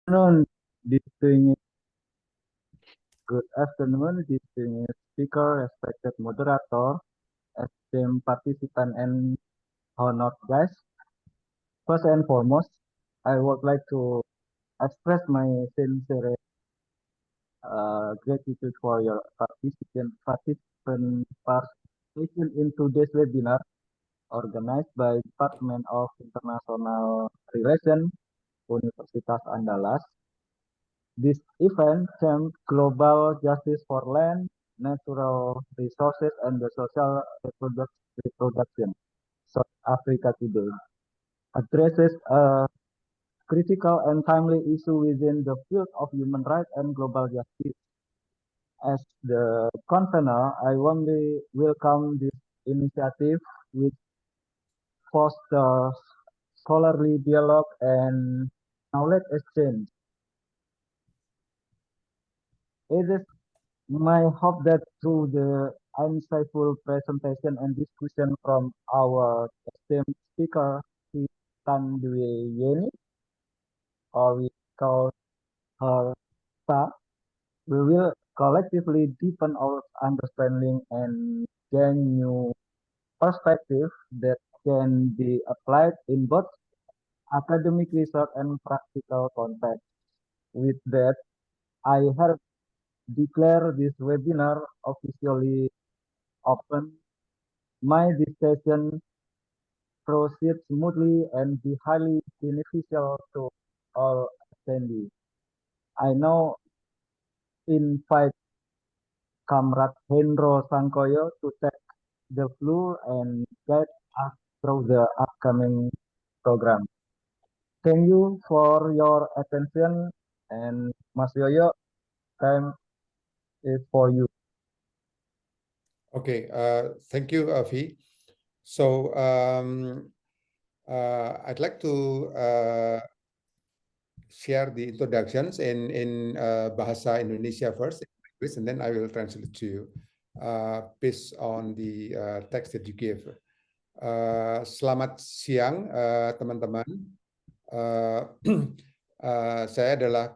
Afternoon, distinguished, Good afternoon, distinguished speaker, respected moderator, esteemed participant, and honored guests. First and foremost, I would like to express my sincere gratitude for your participation in today's webinar organized by Department of International Relations, Universitas Andalas. This event themed Global Justice for Land, Natural Resources, and the Social Reproduction. South Africa today addresses a critical and timely issue within the field of human rights and global justice. As the convener, I warmly welcome this initiative, which fosters scholarly dialogue and knowledge exchange. It is my hope that through the insightful presentation and discussion from our esteemed speaker, Tan Dwi Yeni, or we call her Ta, we will collectively deepen our understanding and gain new perspective that can be applied in both academic research and practical context. With that, I have declare this webinar officially open. My discussion proceed smoothly and be highly beneficial to all attendees. I now invite Comrade Hendro Sangkoyo to take the floor and guide us through the upcoming program. Thank you for your attention, and Mas Yoyo, time is for you. Okay, thank you, Afi. So I'd like to share the introductions in Bahasa Indonesia first, and then I will translate to you based on the text that you gave. Selamat siang, teman-teman. Saya adalah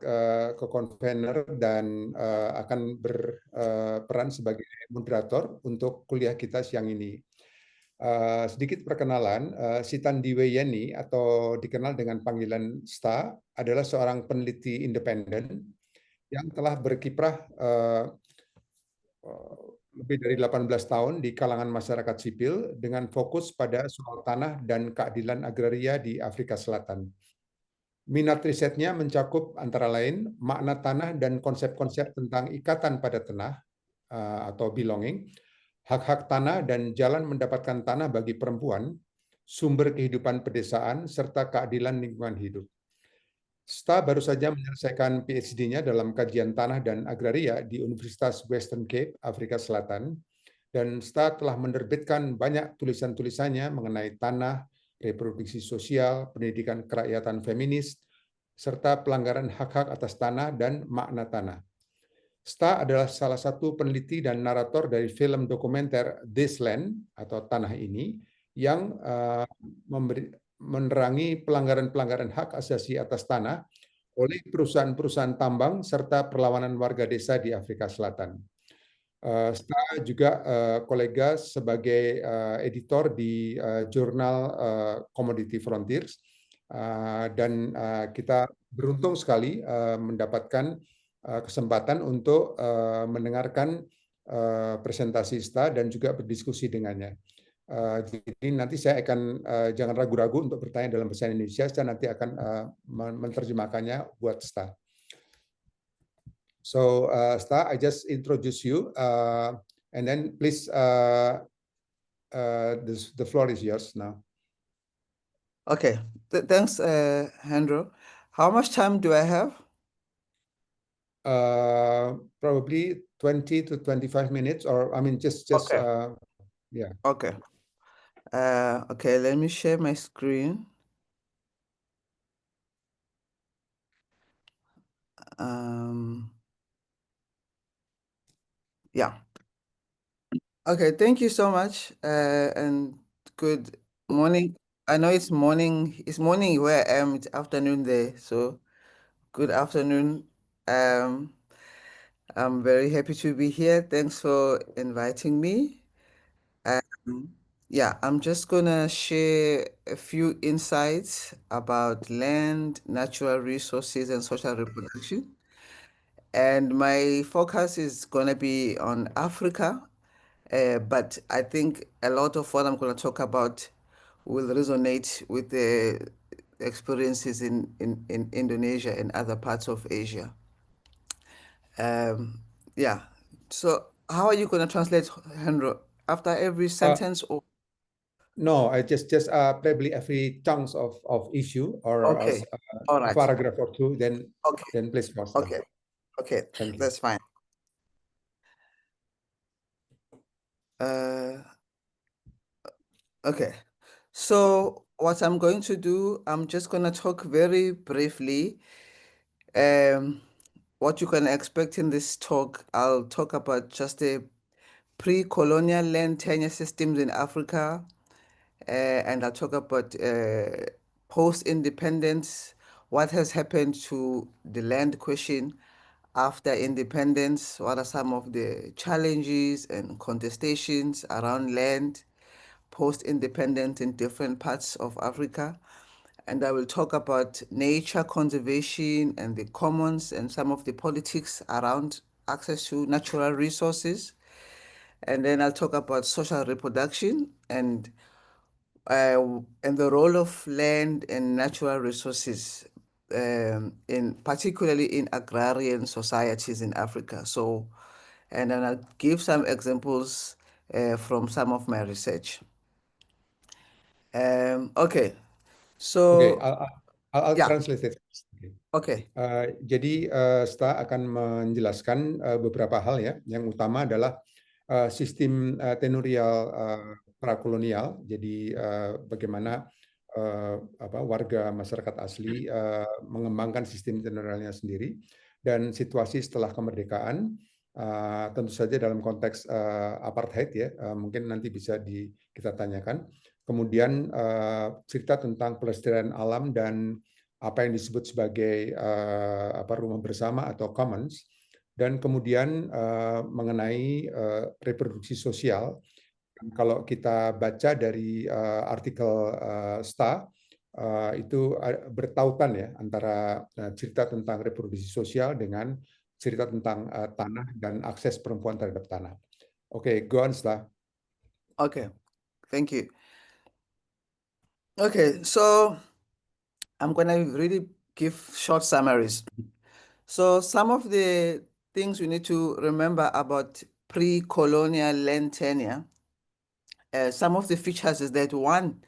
co-convener dan akan berperan sebagai moderator untuk kuliah kita siang ini. Sedikit perkenalan, Sitan Diweyeni atau dikenal dengan panggilan STA adalah seorang peneliti independen yang telah berkiprah lebih dari 18 tahun di kalangan masyarakat sipil dengan fokus pada soal tanah dan keadilan agraria di Afrika Selatan. Minat risetnya mencakup antara lain makna tanah dan konsep-konsep tentang ikatan pada tanah atau belonging, hak-hak tanah dan jalan mendapatkan tanah bagi perempuan, sumber kehidupan pedesaan, serta keadilan lingkungan hidup. STA baru saja menyelesaikan PhD-nya dalam kajian tanah dan agraria di Universitas Western Cape, Afrika Selatan, dan STA telah menerbitkan banyak tulisan-tulisannya mengenai tanah, reproduksi sosial, pendidikan kerakyatan feminis, serta pelanggaran hak-hak atas tanah dan makna tanah. STA adalah salah satu peneliti dan narator dari film dokumenter This Land atau Tanah Ini yang menerangi pelanggaran-pelanggaran hak asasi atas tanah oleh perusahaan-perusahaan tambang serta perlawanan warga desa di Afrika Selatan. STA juga kolega sebagai editor di jurnal Commodity Frontiers dan kita beruntung sekali mendapatkan kesempatan untuk mendengarkan presentasi STA dan juga berdiskusi dengannya. Jadi nanti saya akan jangan ragu-ragu untuk bertanya dalam bahasa Indonesia, saya nanti akan menerjemahkannya buat STA. So STA, I just introduce you, and then please the floor is yours now. Okay, thanks, Hendro. How much time do I have? Probably 20 to 25 minutes, or I mean, just okay. Yeah. Okay. Okay, let me share my screen. Yeah. Okay, thank you so much, and good morning. I know it's morning. It's morning where I am. It's afternoon there. So Good afternoon. I'm very happy to be here. Thanks for inviting me. Yeah, I'm just gonna share a few insights about land, natural resources, and social reproduction. And my focus is gonna be on Africa, but I think a lot of what I'm gonna talk about will resonate with the experiences in Indonesia and other parts of Asia. Yeah. So how are you going to translate, Henry? After every sentence or No, I just probably every chunks of issue or okay. All a right. paragraph or two, Okay. then please pause. Okay. Okay. Thank you. That's fine. Okay. So what I'm going to do, I'm just going to talk very briefly. What you can expect in this talk, I'll talk about just the pre-colonial land tenure systems in Africa, and I'll talk about post-independence, what has happened to the land question after independence, what are some of the challenges and contestations around land post-independence in different parts of Africa. And I will talk about nature conservation and the commons and some of the politics around access to natural resources. And then I'll talk about social reproduction and the role of land and natural resources, in particularly in agrarian societies in Africa. So, and then I'll give some examples from some of my research. Okay, Oke, so I'll yeah, translate it. okay, Jadi Sta akan menjelaskan beberapa hal ya. Yang utama adalah sistem tenurial prakolonial. Jadi bagaimana warga masyarakat asli mengembangkan sistem tenurialnya sendiri dan situasi setelah kemerdekaan. Tentu saja dalam konteks apartheid ya, mungkin nanti bisa kita tanyakan. Kemudian cerita tentang pelestarian alam dan apa yang disebut sebagai rumah bersama atau commons, dan kemudian mengenai reproduksi sosial. Kalau kita baca dari artikel STA, itu bertautan ya antara cerita tentang reproduksi sosial dengan cerita tentang tanah dan akses perempuan terhadap tanah. Oke, go on, STA. okay, thank you. Okay, so I'm going to really give short summaries. So some of the things we need to remember about pre-colonial land tenure, some of the features is that one,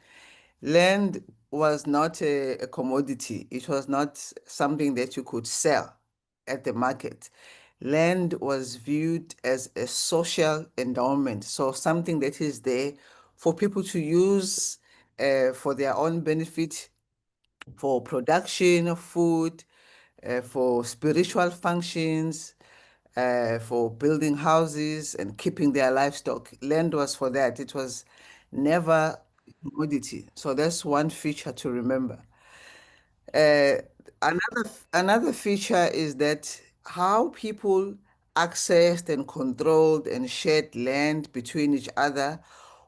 land was not a commodity. It was not something that you could sell at the market. Land was viewed as a social endowment, so something that is there for people to use for their own benefit, for production of food, for spiritual functions, for building houses and keeping their livestock. Land was for that. It was never commodity. So that's one feature to remember. Another feature is that how people accessed and controlled and shared land between each other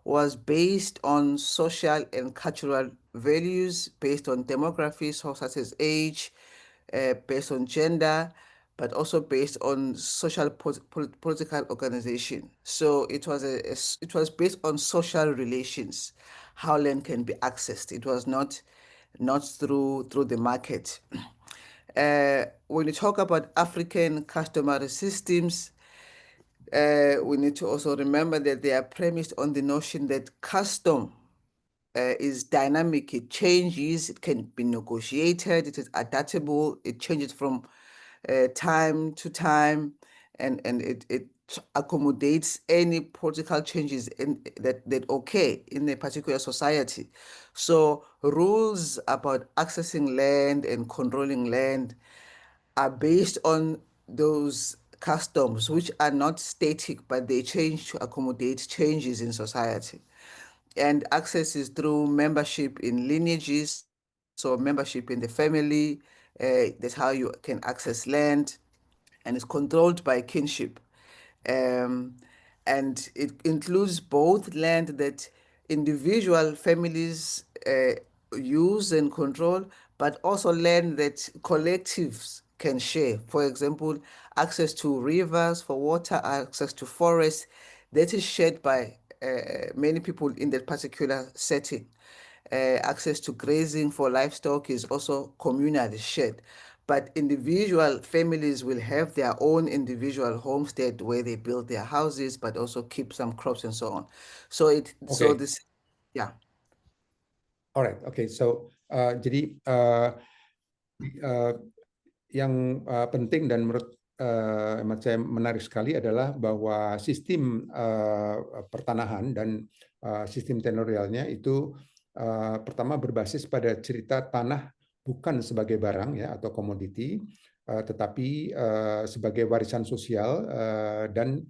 was based on social and cultural values, based on demography, such as age, based on gender, but also based on social political organization. So it was it was based on social relations, how land can be accessed. It was not through the market. When you talk about African customary systems, we need to also remember that they are premised on the notion that custom is dynamic, it changes, it can be negotiated, it is adaptable, it changes from time to time, and it accommodates any political changes that occur in a particular society. So rules about accessing land and controlling land are based on those customs, which are not static, but they change to accommodate changes in society. And access is through membership in lineages, so membership in the family, That's how you can access land, and it's controlled by kinship. Um, and it includes both land that individual families use and control, but also land that collectives can share. For example, access to rivers for water, access to forests, that is shared by many people in that particular setting. Access to grazing for livestock is also communally shared. But individual families will have their own individual homestead where they build their houses, but also keep some crops and so on. So Okay. this, yeah. Alright, okay. So jadi yang penting dan menurut hemat saya menarik sekali adalah bahwa sistem pertanahan dan sistem tenurialnya itu pertama berbasis pada cerita tanah bukan sebagai barang ya atau komoditi, tetapi sebagai warisan sosial dan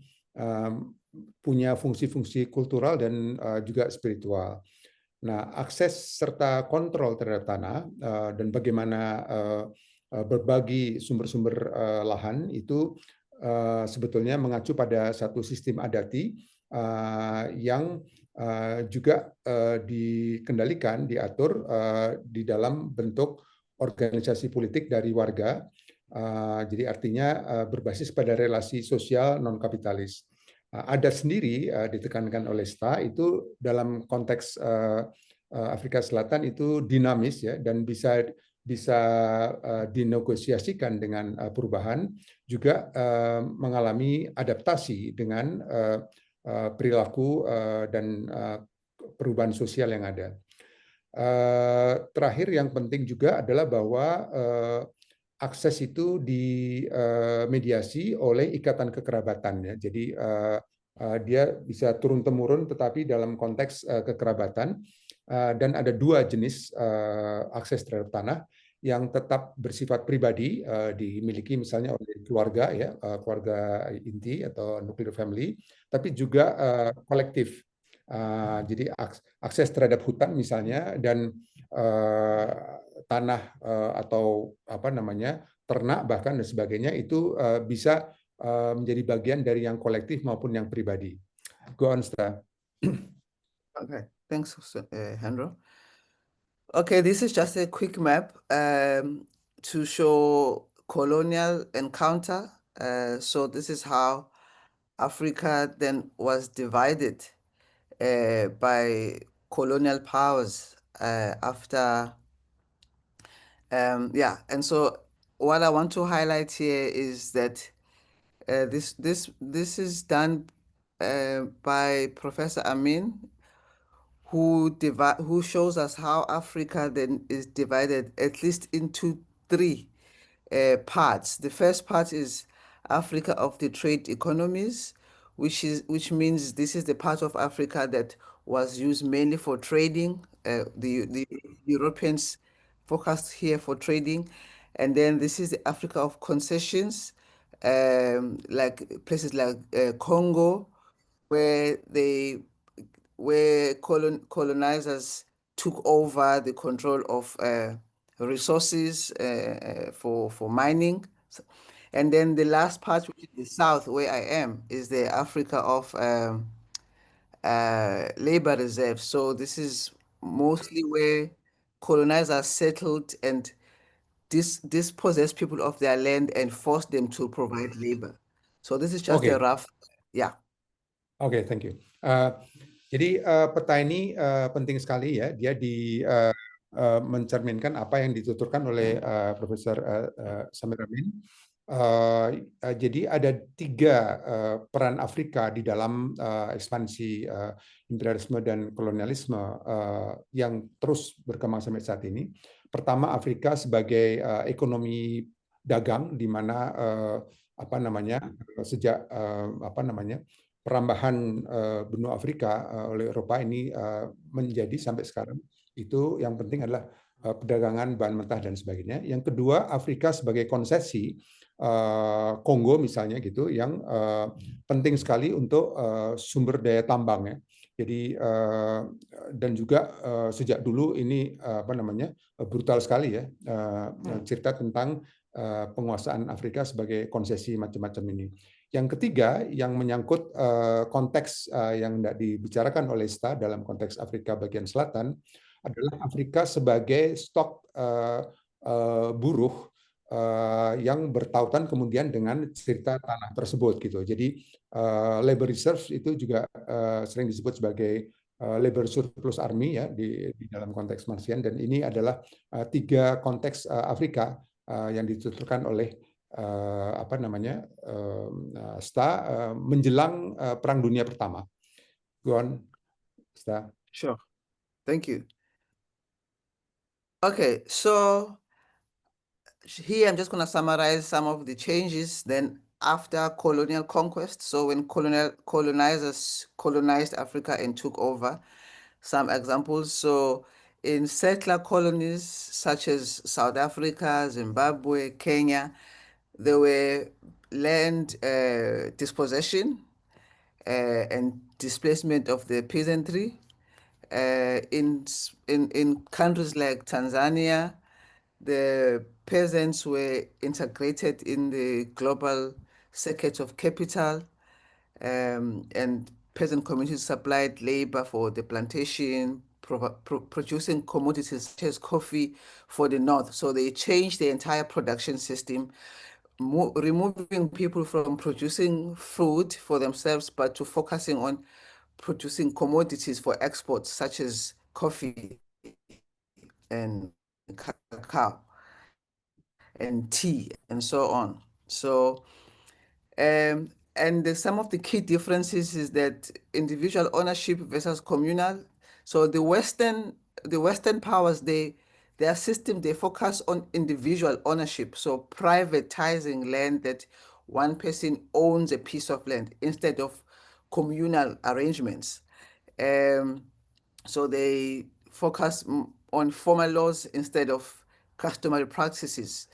punya fungsi-fungsi kultural dan juga spiritual. Nah, akses serta kontrol terhadap tanah dan bagaimana berbagi sumber-sumber lahan itu sebetulnya mengacu pada satu sistem adati yang juga dikendalikan, diatur di dalam bentuk organisasi politik dari warga. Jadi artinya berbasis pada relasi sosial non-kapitalis. Adat sendiri ditekankan oleh STA itu dalam konteks Afrika Selatan itu dinamis ya dan bisa dinegosiasikan dengan perubahan, juga mengalami adaptasi dengan perilaku dan perubahan sosial yang ada. Terakhir yang penting juga adalah bahwa akses itu dimediasi oleh ikatan kekerabatan ya. Jadi dia bisa turun-temurun tetapi dalam konteks kekerabatan, dan ada dua jenis akses terhadap tanah yang tetap bersifat pribadi, dimiliki misalnya oleh keluarga ya, keluarga inti atau nuclear family, tapi juga kolektif. Jadi akses terhadap hutan misalnya dan tanah atau apa namanya ternak bahkan dan sebagainya itu bisa menjadi bagian dari yang kolektif maupun yang pribadi. Go on, Sta. Okay, thanks, Henro. Okay, this is just a quick map to show colonial encounter. So this is how Africa then was divided by colonial powers after. Yeah, and so what I want to highlight here is that this is done by Professor Amin, who shows us how Africa then is divided at least into three parts. The first part is Africa of the trade economies, which means this is the part of Africa that was used mainly for trading. The Europeans focused here for trading, and then this is the Africa of concessions, like places like Congo, where colonizers took over the control of resources for mining. And then the last part, which is the south, where I am, is the Africa of labor reserves. So this is mostly where colonizers settled and dispossessed people of their land and forced them to provide labor. So this is just a rough, yeah. Oke, thank you. Jadi peta ini penting sekali ya, dia mencerminkan apa yang dituturkan oleh Profesor Samir Amin. Jadi ada tiga peran Afrika di dalam ekspansi imperialisme dan kolonialisme yang terus berkembang sampai saat ini. Pertama, Afrika sebagai ekonomi dagang, di mana sejak perambahan benua Afrika oleh Eropa ini menjadi sampai sekarang, itu yang penting adalah perdagangan bahan mentah dan sebagainya. Yang kedua, Afrika sebagai konsesi, Kongo misalnya gitu, yang penting sekali untuk sumber daya tambang ya. Jadi dan juga sejak dulu ini brutal sekali ya cerita tentang penguasaan Afrika sebagai konsesi macam-macam ini. Yang ketiga yang menyangkut konteks yang tidak dibicarakan oleh STA dalam konteks Afrika bagian selatan adalah Afrika sebagai stok buruh yang bertautan kemudian dengan cerita tanah tersebut gitu. Jadi labor reserve itu juga sering disebut sebagai labor surplus army ya di dalam konteks Marxian, dan ini adalah tiga konteks Afrika yang dituturkan oleh STA menjelang Perang Dunia Pertama. Go on, STA. Sure. Thank you. Okay, so here I'm just going to summarize some of the changes then after colonial conquest. So when colonizers colonized Africa and took over, some examples. So in settler colonies such as South Africa, Zimbabwe, Kenya, there were land dispossession and displacement of the peasantry. In countries like Tanzania, the peasants were integrated in the global circuit of capital, and peasant communities supplied labor for the plantation, producing commodities such as coffee for the north. So they changed the entire production system, removing people from producing food for themselves, but to focusing on producing commodities for exports, such as coffee and cacao and tea and so on. So, and some of the key differences is that individual ownership versus communal. So the Western powers, their system, they focus on individual ownership. So privatizing land that one person owns a piece of land instead of communal arrangements. So they focus on formal laws instead of customary practices.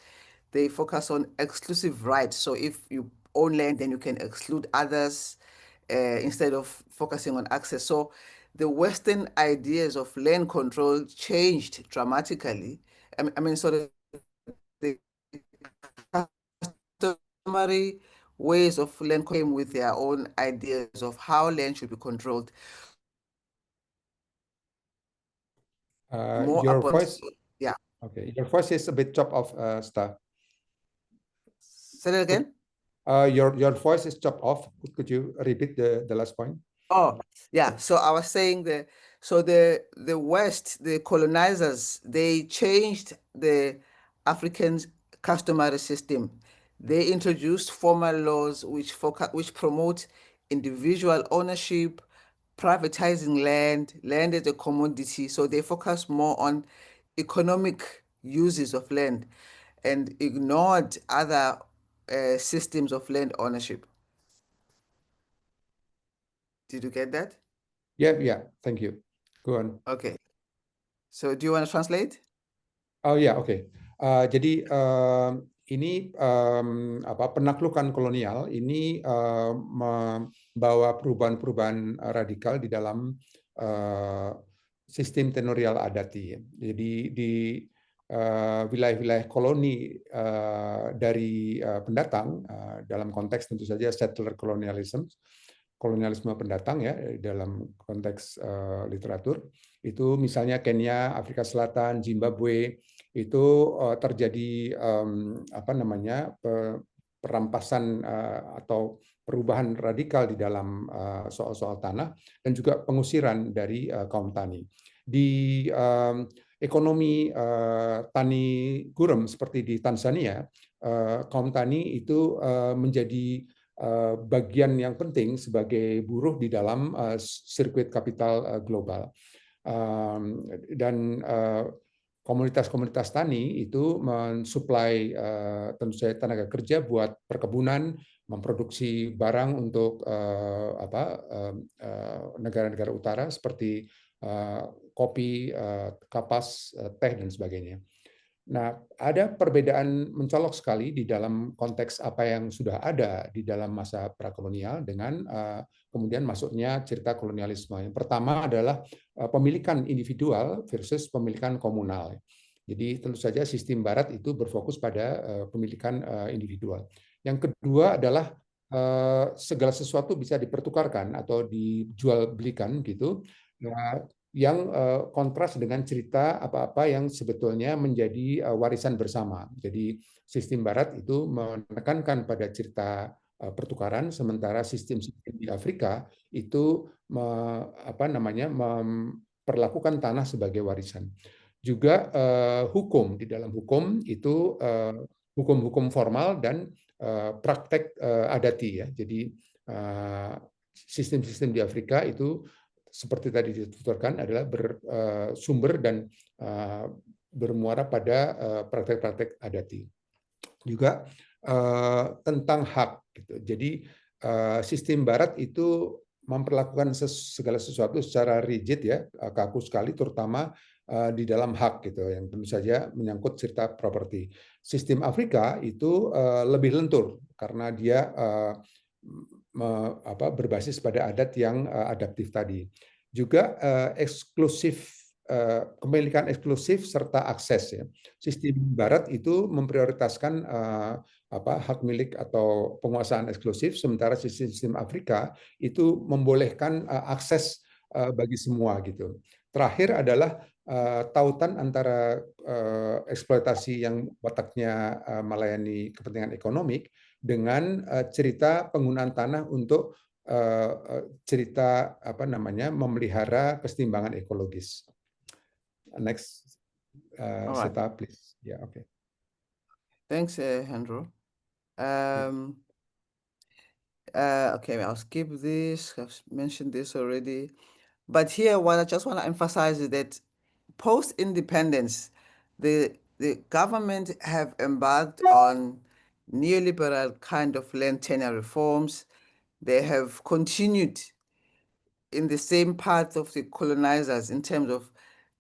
They focus on exclusive rights. So if you own land, then you can exclude others instead of focusing on access. So the Western ideas of land control changed dramatically. So the customary ways of land came with their own ideas of how land should be controlled. More Your upon, voice, yeah. okay, your voice is a bit chopped off, STA. Say that again. Your voice is chopped off. Could you repeat the last point? Oh, yeah. So I was saying the West, the colonizers, they changed the African customary system. They introduced formal laws which promote individual ownership, privatizing land as a commodity. So they focus more on economic uses of land and ignored other systems of land ownership. Did you get that? Yeah. Thank you. Go on. Okay. So do you want to translate? Oh ya, oke. Jadi ini penaklukan kolonial ini membawa perubahan-perubahan radikal di dalam sistem tenurial adati. Jadi di wilayah-wilayah koloni dari pendatang dalam konteks tentu saja settler colonialism, kolonialisme pendatang ya dalam konteks literatur. Itu misalnya Kenya, Afrika Selatan, Zimbabwe itu terjadi perampasan atau perubahan radikal di dalam soal-soal tanah dan juga pengusiran dari kaum tani. Di ekonomi tani gurem seperti di Tanzania, kaum tani itu menjadi bagian yang penting sebagai buruh di dalam sirkuit kapital global. Dan komunitas-komunitas tani itu mensuplai tentu saja tenaga kerja buat perkebunan, memproduksi barang untuk negara-negara utara seperti kopi, kapas, teh dan sebagainya. Nah, ada perbedaan mencolok sekali di dalam konteks apa yang sudah ada di dalam masa prakolonial dengan kemudian masuknya cerita kolonialisme. Yang pertama adalah pemilikan individual versus pemilikan komunal. Jadi tentu saja sistem Barat itu berfokus pada pemilikan individual. Yang kedua adalah segala sesuatu bisa dipertukarkan atau dijual belikan gitu, yang kontras dengan cerita apa-apa yang sebetulnya menjadi warisan bersama. Jadi sistem Barat itu menekankan pada cerita pertukaran, sementara sistem-sistem di Afrika itu memperlakukan tanah sebagai warisan. Juga hukum, di dalam hukum itu hukum-hukum formal dan praktek adati ya. Jadi sistem-sistem di Afrika itu seperti tadi dituturkan adalah bersumber dan bermuara pada praktek-praktek adati. Juga tentang hak. Gitu. Jadi sistem Barat itu memperlakukan segala sesuatu secara rigid ya, kaku sekali, terutama di dalam hak gitu, yang tentu saja menyangkut cerita properti. Sistem Afrika itu lebih lentur karena dia berbasis pada adat yang adaptif tadi. Juga kepemilikan eksklusif serta akses ya. Sistem Barat itu memprioritaskan hak milik atau penguasaan eksklusif, sementara sistem Afrika itu membolehkan akses bagi semua gitu. Terakhir adalah tautan antara eksploitasi yang wataknya melayani kepentingan ekonomik dengan cerita penggunaan tanah untuk cerita memelihara keseimbangan ekologis. Next Seta, please. Yeah, okay. Thanks, Hendro. Okay, I'll skip this. I've mentioned this already. But here, what I just want to emphasize is that post-independence, the government have embarked on neoliberal kind of land tenure reforms. They have continued in the same path of the colonizers in terms of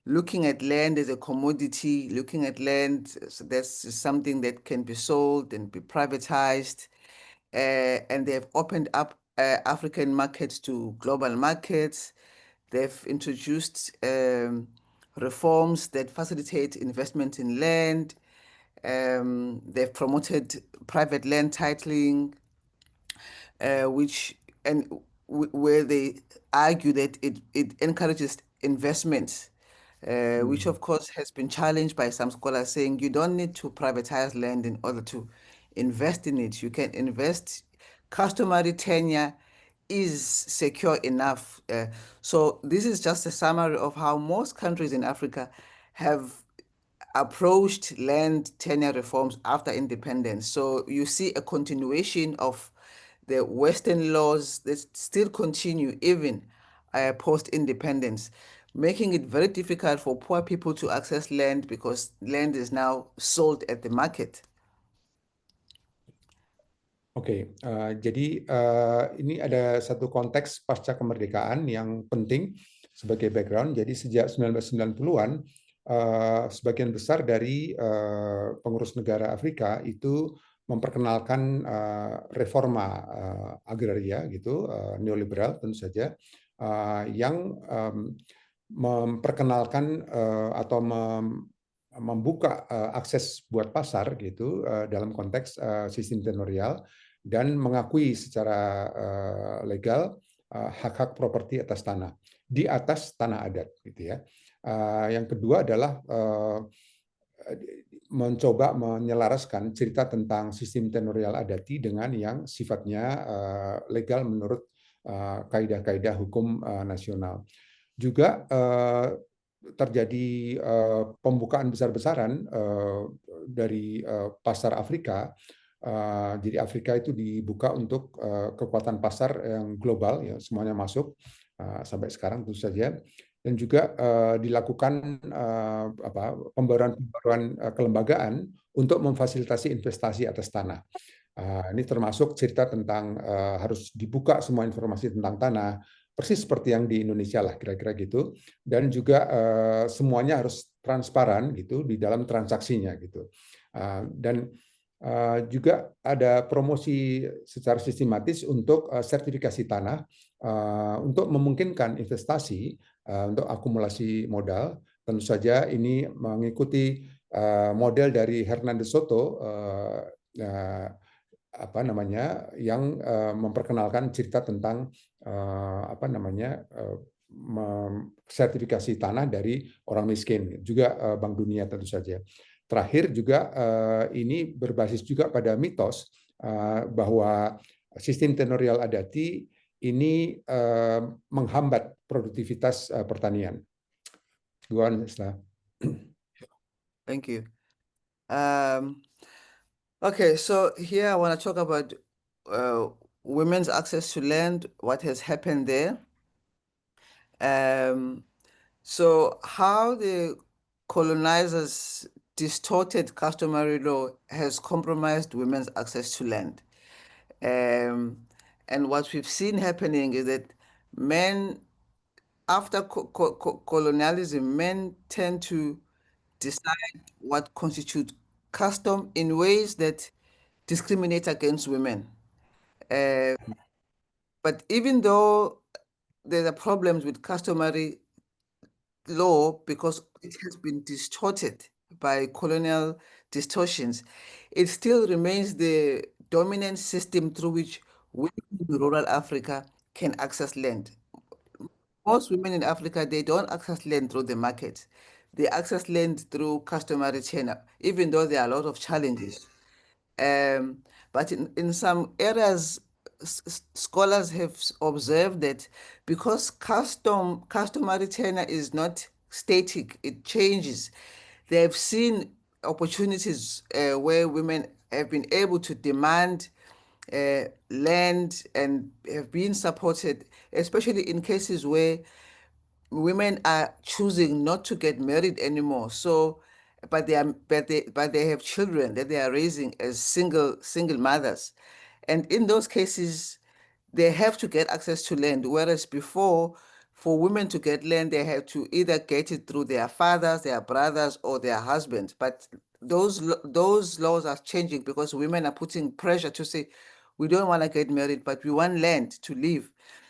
looking at land as a commodity, looking at land that's something that can be sold and be privatized. And they've opened up African markets to global markets. They've introduced reforms that facilitate investment in land. They've promoted private land titling, where they argue that it encourages investment, which of course has been challenged by some scholars, saying you don't need to privatize land in order to invest in it. You can invest. Customary tenure is secure enough. So this is just a summary of how most countries in Africa have approached land tenure reforms after independence. So you see a continuation of the Western laws that still continue even post-independence, making it very difficult for poor people to access land because land is now sold at the market. Oke, jadi ini ada satu konteks pasca kemerdekaan yang penting sebagai background. Jadi sejak 1990-an, sebagian besar dari pengurus negara Afrika itu memperkenalkan reforma agraria gitu, neoliberal tentu saja, yang memperkenalkan atau membuka akses buat pasar gitu dalam konteks sistem tenurial dan mengakui secara legal hak-hak properti atas tanah di atas tanah adat gitu ya. Yang kedua adalah mencoba menyelaraskan cerita tentang sistem tenurial adati dengan yang sifatnya legal menurut kaidah-kaidah hukum nasional. Juga terjadi pembukaan besar-besaran dari pasar Afrika. Jadi Afrika itu dibuka untuk kekuatan pasar yang global, ya semuanya masuk sampai sekarang tentu saja. Dan juga dilakukan pembaruan kelembagaan untuk memfasilitasi investasi atas tanah. Ini termasuk cerita tentang harus dibuka semua informasi tentang tanah, persis seperti yang di Indonesia lah kira-kira gitu, dan juga semuanya harus transparan gitu di dalam transaksinya gitu. Dan juga ada promosi secara sistematis untuk sertifikasi tanah untuk memungkinkan investasi untuk akumulasi modal. Tentu saja ini mengikuti model dari Hernando Soto yang memperkenalkan cerita tentang sertifikasi tanah dari orang miskin, juga Bank Dunia tentu saja. Terakhir juga ini berbasis juga pada mitos bahwa sistem tenurial adati ini menghambat produktivitas pertanian. Go on, Isla. Thank you. Okay, so here I want to talk about women's access to land, what has happened there. So how the colonizers' distorted customary law has compromised women's access to land. And what we've seen happening is that men, after colonialism, men tend to decide what constitutes custom in ways that discriminate against women. But even though there are problems with customary law because it has been distorted by colonial distortions, it still remains the dominant system through which women in rural Africa can access land. Most women in Africa, they don't access land through the market. They access land through customary tenure, even though there are a lot of challenges. But in some areas, scholars have observed that because customary tenure is not static, it changes. They have seen opportunities where women have been able to demand land and have been supported, especially in cases where women are choosing not to get married anymore. So, but they have children that they are raising as single mothers, and in those cases, they have to get access to land. Whereas before, for women to get land, they have to either get it through their fathers, their brothers, or their husbands. But those laws are changing because women are putting pressure to say, we don't want to get married, but we want land to live.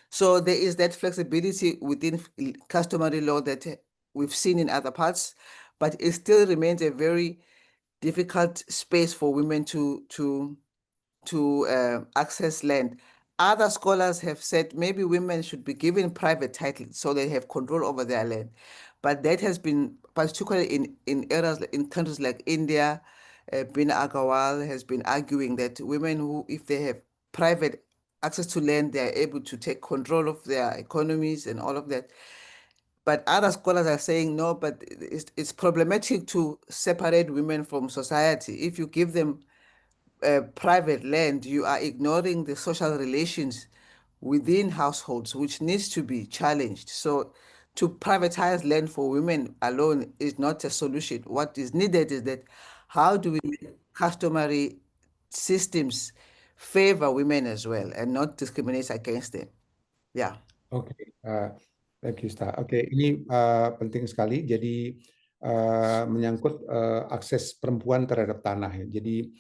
So there is that flexibility within customary law that we've seen in other parts, but it still remains a very difficult space for women to access land. Other scholars have said maybe women should be given private title so they have control over their land. But that has been, particularly in areas, in countries like India, Bina Agarwal has been arguing that women who, if they have private access to land, they are able to take control of their economies and all of that. But other scholars are saying no, but it's problematic to separate women from society. If you give them private land, you are ignoring the social relations within households, which needs to be challenged. So to privatize land for women alone is not a solution. What is needed is that how do we make customary systems favor women as well and not discriminate against them? Yeah. Oke, thank you, Sta. Oke, ini penting sekali. Jadi menyangkut akses perempuan terhadap tanah. Jadi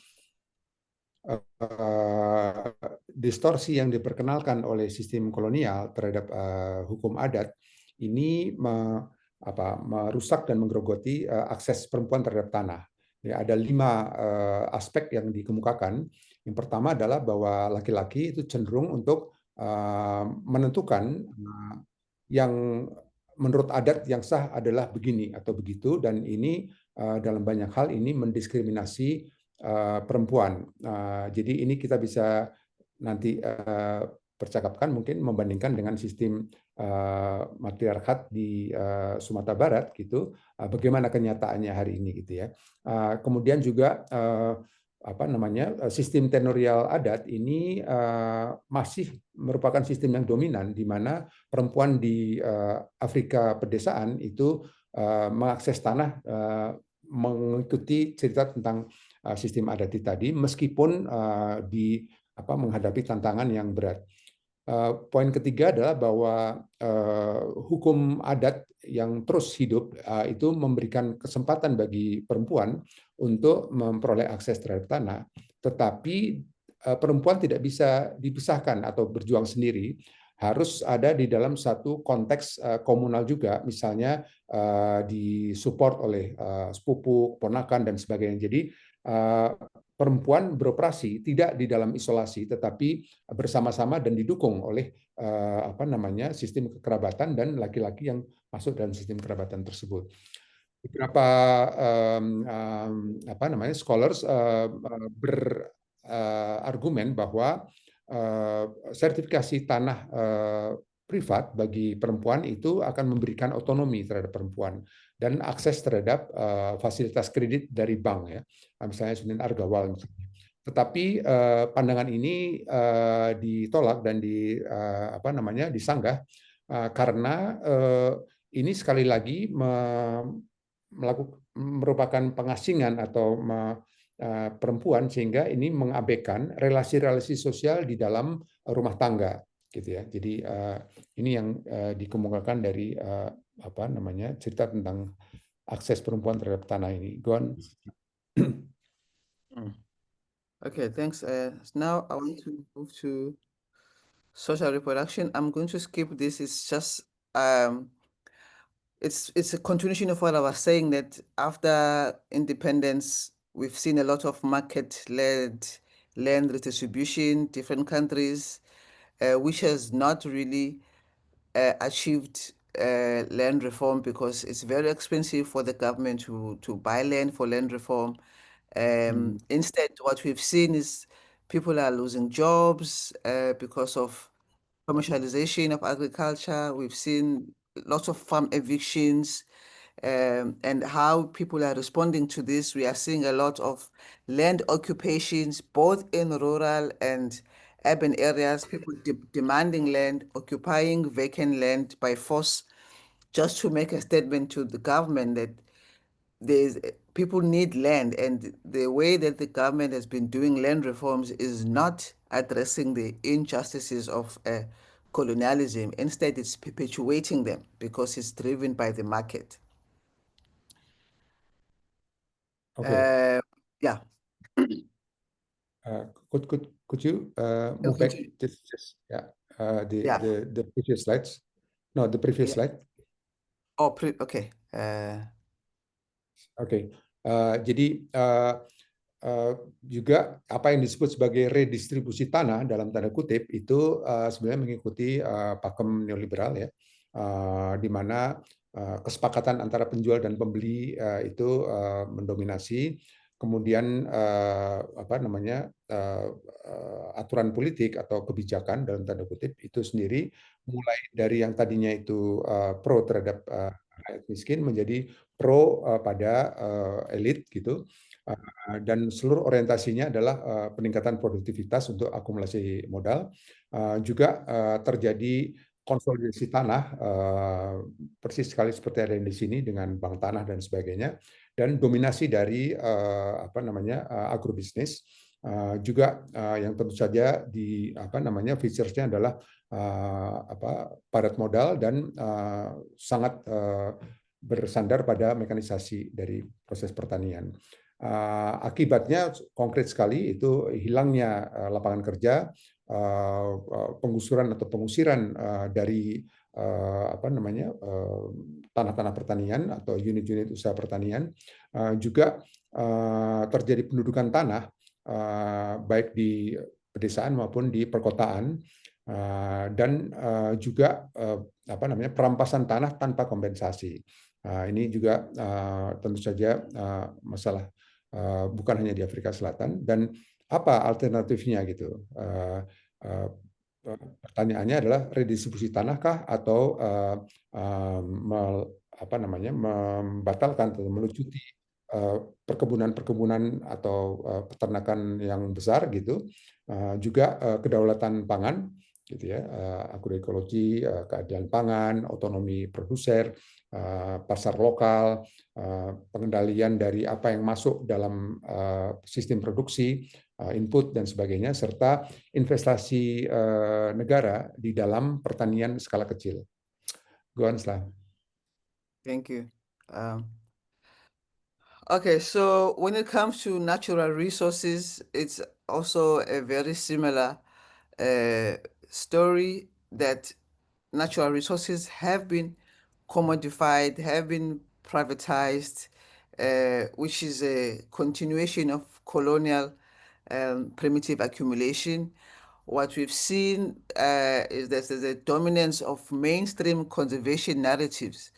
distorsi yang diperkenalkan oleh sistem kolonial terhadap hukum adat ini merusak dan menggerogoti akses perempuan terhadap tanah. Ya, ada 5 aspek yang dikemukakan. Yang pertama adalah bahwa laki-laki itu cenderung untuk menentukan yang menurut adat yang sah adalah begini atau begitu, dan ini dalam banyak hal ini mendiskriminasi perempuan. Jadi ini kita bisa nanti percakapkan, mungkin membandingkan dengan sistem matriarkat di Sumatera Barat gitu, bagaimana kenyataannya hari ini gitu ya. Kemudian juga sistem tenurial adat ini masih merupakan sistem yang dominan, di mana perempuan di Afrika pedesaan itu mengakses tanah mengikuti cerita tentang sistem adat tadi, meskipun menghadapi tantangan yang berat. Poin ketiga adalah bahwa hukum adat yang terus hidup itu memberikan kesempatan bagi perempuan untuk memperoleh akses terhadap tanah, tetapi perempuan tidak bisa dipisahkan atau berjuang sendiri, harus ada di dalam satu konteks komunal juga, misalnya disupport oleh sepupu, ponakan, dan sebagainya. Jadi perempuan beroperasi tidak di dalam isolasi, tetapi bersama-sama dan didukung oleh sistem kekerabatan dan laki-laki yang masuk dalam sistem kekerabatan tersebut. Beberapa scholars berargumen bahwa sertifikasi tanah privat bagi perempuan itu akan memberikan otonomi terhadap perempuan dan akses terhadap fasilitas kredit dari bank, ya, misalnya Sunin Argawal misalnya. Tetapi pandangan ini ditolak dan disanggah karena ini sekali lagi merupakan pengasingan atau perempuan, sehingga ini mengabaikan relasi-relasi sosial di dalam rumah tangga, gitu ya. Jadi ini yang dikemukakan dari cerita tentang akses perempuan terhadap tanah ini. Go on. Okay, thanks. Now I want to move to social reproduction. I'm going to skip this. It's just it's a continuation of what I was saying, that after independence, we've seen a lot of market-led land redistribution, different countries, which has not really achieved land reform, because it's very expensive for the government to buy land for land reform. Instead, what we've seen is people are losing jobs because of commercialization of agriculture. We've seen lots of farm evictions, and how people are responding to this. We are seeing a lot of land occupations, both in rural and urban areas, people demanding land, occupying vacant land by force, just to make a statement to the government that people need land, and the way that the government has been doing land reforms is not addressing the injustices of colonialism. Instead, it's perpetuating them because it's driven by the market. Okay. Yeah. Could you move back just the previous slides? No, the previous slide. Oh, okay. Oke. Jadi juga apa yang disebut sebagai redistribusi tanah dalam tanda kutip itu sebenarnya mengikuti pakem neoliberal, ya, di mana kesepakatan antara penjual dan pembeli itu mendominasi. Kemudian aturan politik atau kebijakan dalam tanda kutip itu sendiri mulai dari yang tadinya itu pro terhadap rakyat miskin menjadi pro pada elit, gitu. Dan seluruh orientasinya adalah peningkatan produktivitas untuk akumulasi modal. Juga terjadi konsolidasi tanah, persis sekali seperti ada di sini dengan bank tanah dan sebagainya, dan dominasi dari agrobisnis. Juga yang tentu saja di features-nya adalah padat modal dan sangat bersandar pada mekanisasi dari proses pertanian. Akibatnya konkret sekali itu hilangnya lapangan kerja, penggusuran atau pengusiran dari tanah-tanah pertanian atau unit-unit usaha pertanian. Juga terjadi pendudukan tanah baik di pedesaan maupun di perkotaan, dan juga perampasan tanah tanpa kompensasi. Ini juga tentu saja masalah bukan hanya di Afrika Selatan. Dan apa alternatifnya, gitu? Pertanyaannya adalah redistribusi tanahkah atau membatalkan atau melucuti perkebunan atau peternakan yang besar, gitu. Juga kedaulatan pangan, gitu ya, agroekologi, keadilan pangan, otonomi produser, pasar lokal, pengendalian dari apa yang masuk dalam sistem produksi, input dan sebagainya, serta investasi negara di dalam pertanian skala kecil. Go on, Slav. Thank you. Okay, so when it comes to natural resources, it's also a very similar story that natural resources have been commodified, have been privatized, which is a continuation of colonial primitive accumulation. What we've seen is that there's a dominance of mainstream conservation narratives,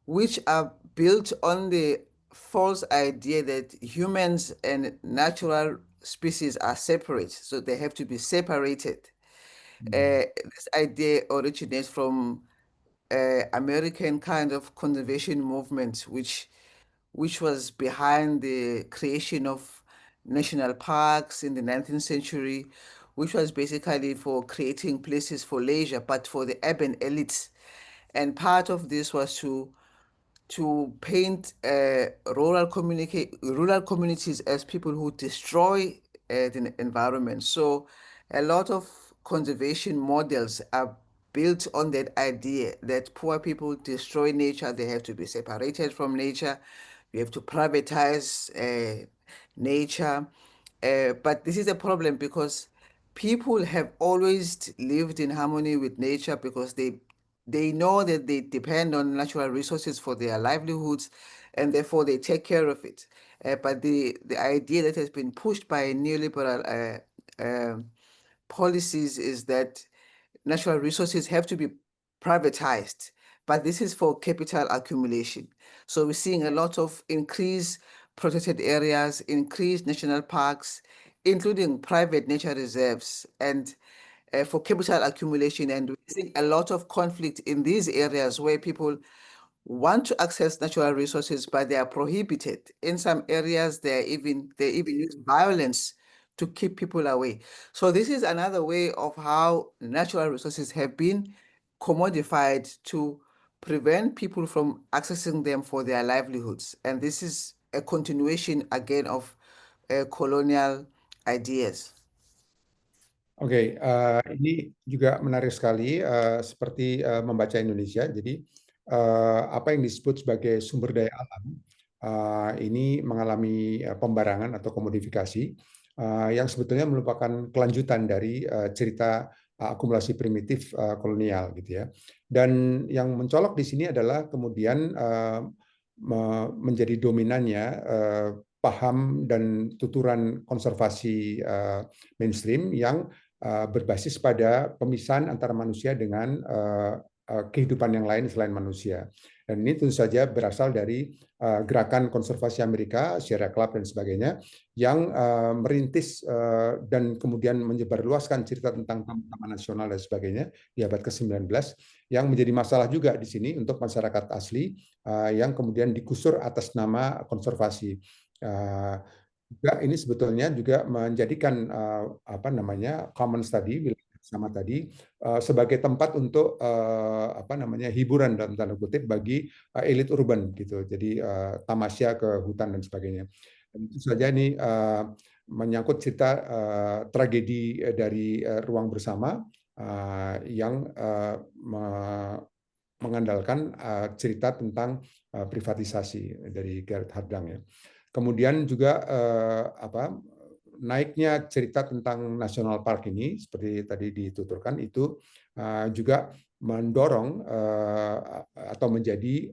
which are built on the false idea that humans and natural species are separate, so they have to be separated. This idea originates from American kind of conservation movement, which was behind the creation of national parks in the 19th century, which was basically for creating places for leisure, but for the urban elites. And part of this was to paint rural communities as people who destroy the environment. So a lot of conservation models are built on that idea that poor people destroy nature, they have to be separated from nature, you have to privatize nature. But this is a problem because people have always lived in harmony with nature because they know that they depend on natural resources for their livelihoods and therefore they take care of it. But the idea that has been pushed by neoliberal policies is that natural resources have to be privatized, but this is for capital accumulation. So we're seeing a lot of increased protected areas, increased national parks, including private nature reserves, and for capital accumulation. And we're seeing a lot of conflict in these areas where people want to access natural resources, but they are prohibited. In some areas, they even use violence to keep people away. So this is another way of how natural resources have been commodified to prevent people from accessing them for their livelihoods. And this is a continuation again of colonial ideas. Oke, ini juga menarik sekali, seperti membaca Indonesia. Jadi, apa yang disebut sebagai sumber daya alam ini mengalami pembarangan atau komodifikasi yang sebetulnya merupakan kelanjutan dari cerita akumulasi primitif kolonial, gitu ya. Dan yang mencolok di sini adalah kemudian menjadi dominannya paham dan tuturan konservasi mainstream yang berbasis pada pemisahan antara manusia dengan kehidupan yang lain selain manusia. Dan ini tentu saja berasal dari gerakan konservasi Amerika, Sierra Club dan sebagainya, yang merintis dan kemudian menyebarluaskan cerita tentang taman nasional dan sebagainya di abad ke-19, yang menjadi masalah juga di sini untuk masyarakat asli yang kemudian digusur atas nama konservasi. Juga ini sebetulnya juga menjadikan apa namanya commons tadi, wilayah bersama tadi, sebagai tempat untuk apa namanya hiburan dalam tanda kutip bagi elit urban gitu. Jadi tamasya ke hutan dan sebagainya. Dan itu saja ini menyangkut cerita tragedi dari ruang bersama yang mengandalkan cerita tentang privatisasi dari Gerhard Hardang ya. Kemudian juga naiknya cerita tentang national park ini seperti tadi dituturkan itu juga mendorong atau menjadi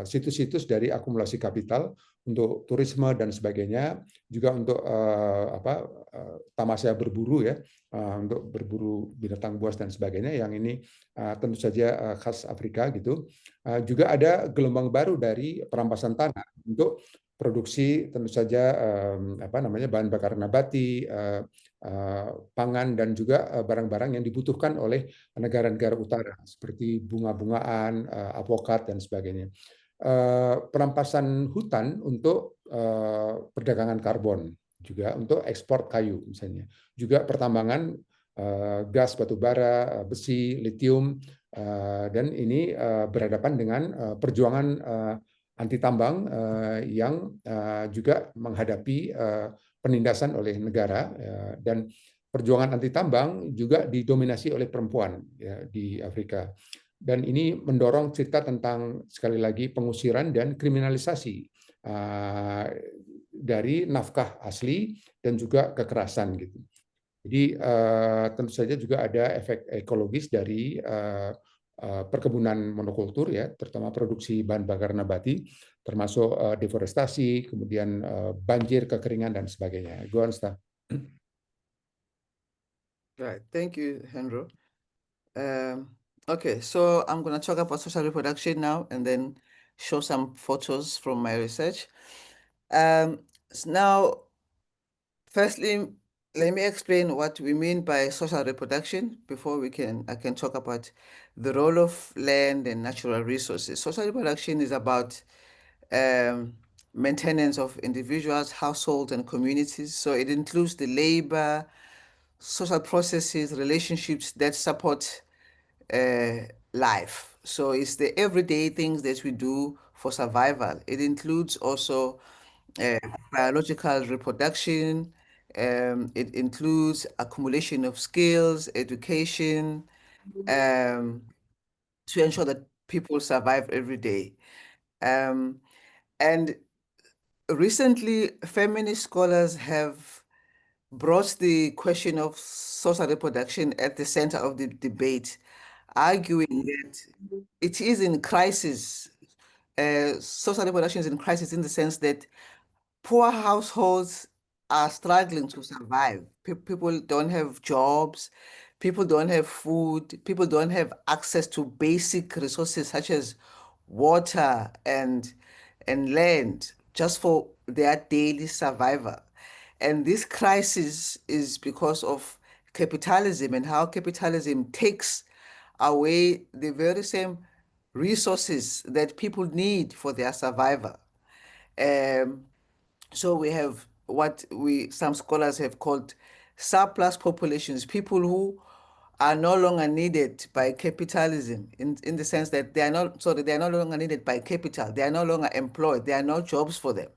situs-situs dari akumulasi kapital untuk turisme dan sebagainya, juga untuk tamasya berburu ya, untuk berburu binatang buas dan sebagainya, yang ini tentu saja khas Afrika gitu. Juga ada gelombang baru dari perampasan tanah untuk produksi tentu saja bahan bakar nabati, pangan, dan juga barang-barang yang dibutuhkan oleh negara-negara utara seperti bunga-bungaan, avokat dan sebagainya. Perampasan hutan untuk perdagangan karbon, juga untuk ekspor kayu misalnya, juga pertambangan gas, batu bara, besi, litium, Dan ini berhadapan dengan perjuangan anti tambang yang juga menghadapi penindasan oleh negara, dan perjuangan anti tambang juga didominasi oleh perempuan ya, di Afrika. Dan ini mendorong cerita tentang sekali lagi pengusiran dan kriminalisasi dari nafkah asli dan juga kekerasan gitu. Jadi tentu saja juga ada efek ekologis dari perkebunan monokultur ya, terutama produksi bahan bakar nabati, termasuk deforestasi, kemudian banjir, kekeringan dan sebagainya. Go on, Staf. Right. Thank you, Hendro. Okay, so I'm going to talk about social reproduction now and then show some photos from my research. Now, firstly, let me explain what we mean by social reproduction before I can talk about the role of land and natural resources. Social reproduction is about maintenance of individuals, households, and communities. So it includes the labor, social processes, relationships that support life. So it's the everyday things that we do for survival. It includes also biological reproduction. It includes accumulation of skills, education, to ensure that people survive every day. And recently, feminist scholars have brought the question of social reproduction at the center of the debate, arguing that it is in crisis. Social reproduction is in crisis in the sense that poor households are struggling to survive. People don't have jobs, people don't have food, people don't have access to basic resources such as water and land just for their daily survival. And this crisis is because of capitalism and how capitalism takes away the very same resources that people need for their survival. So we have what some scholars have called surplus populations, people who are no longer needed by capitalism in the sense that they are no longer needed by capital, they are no longer employed, there are no jobs for them.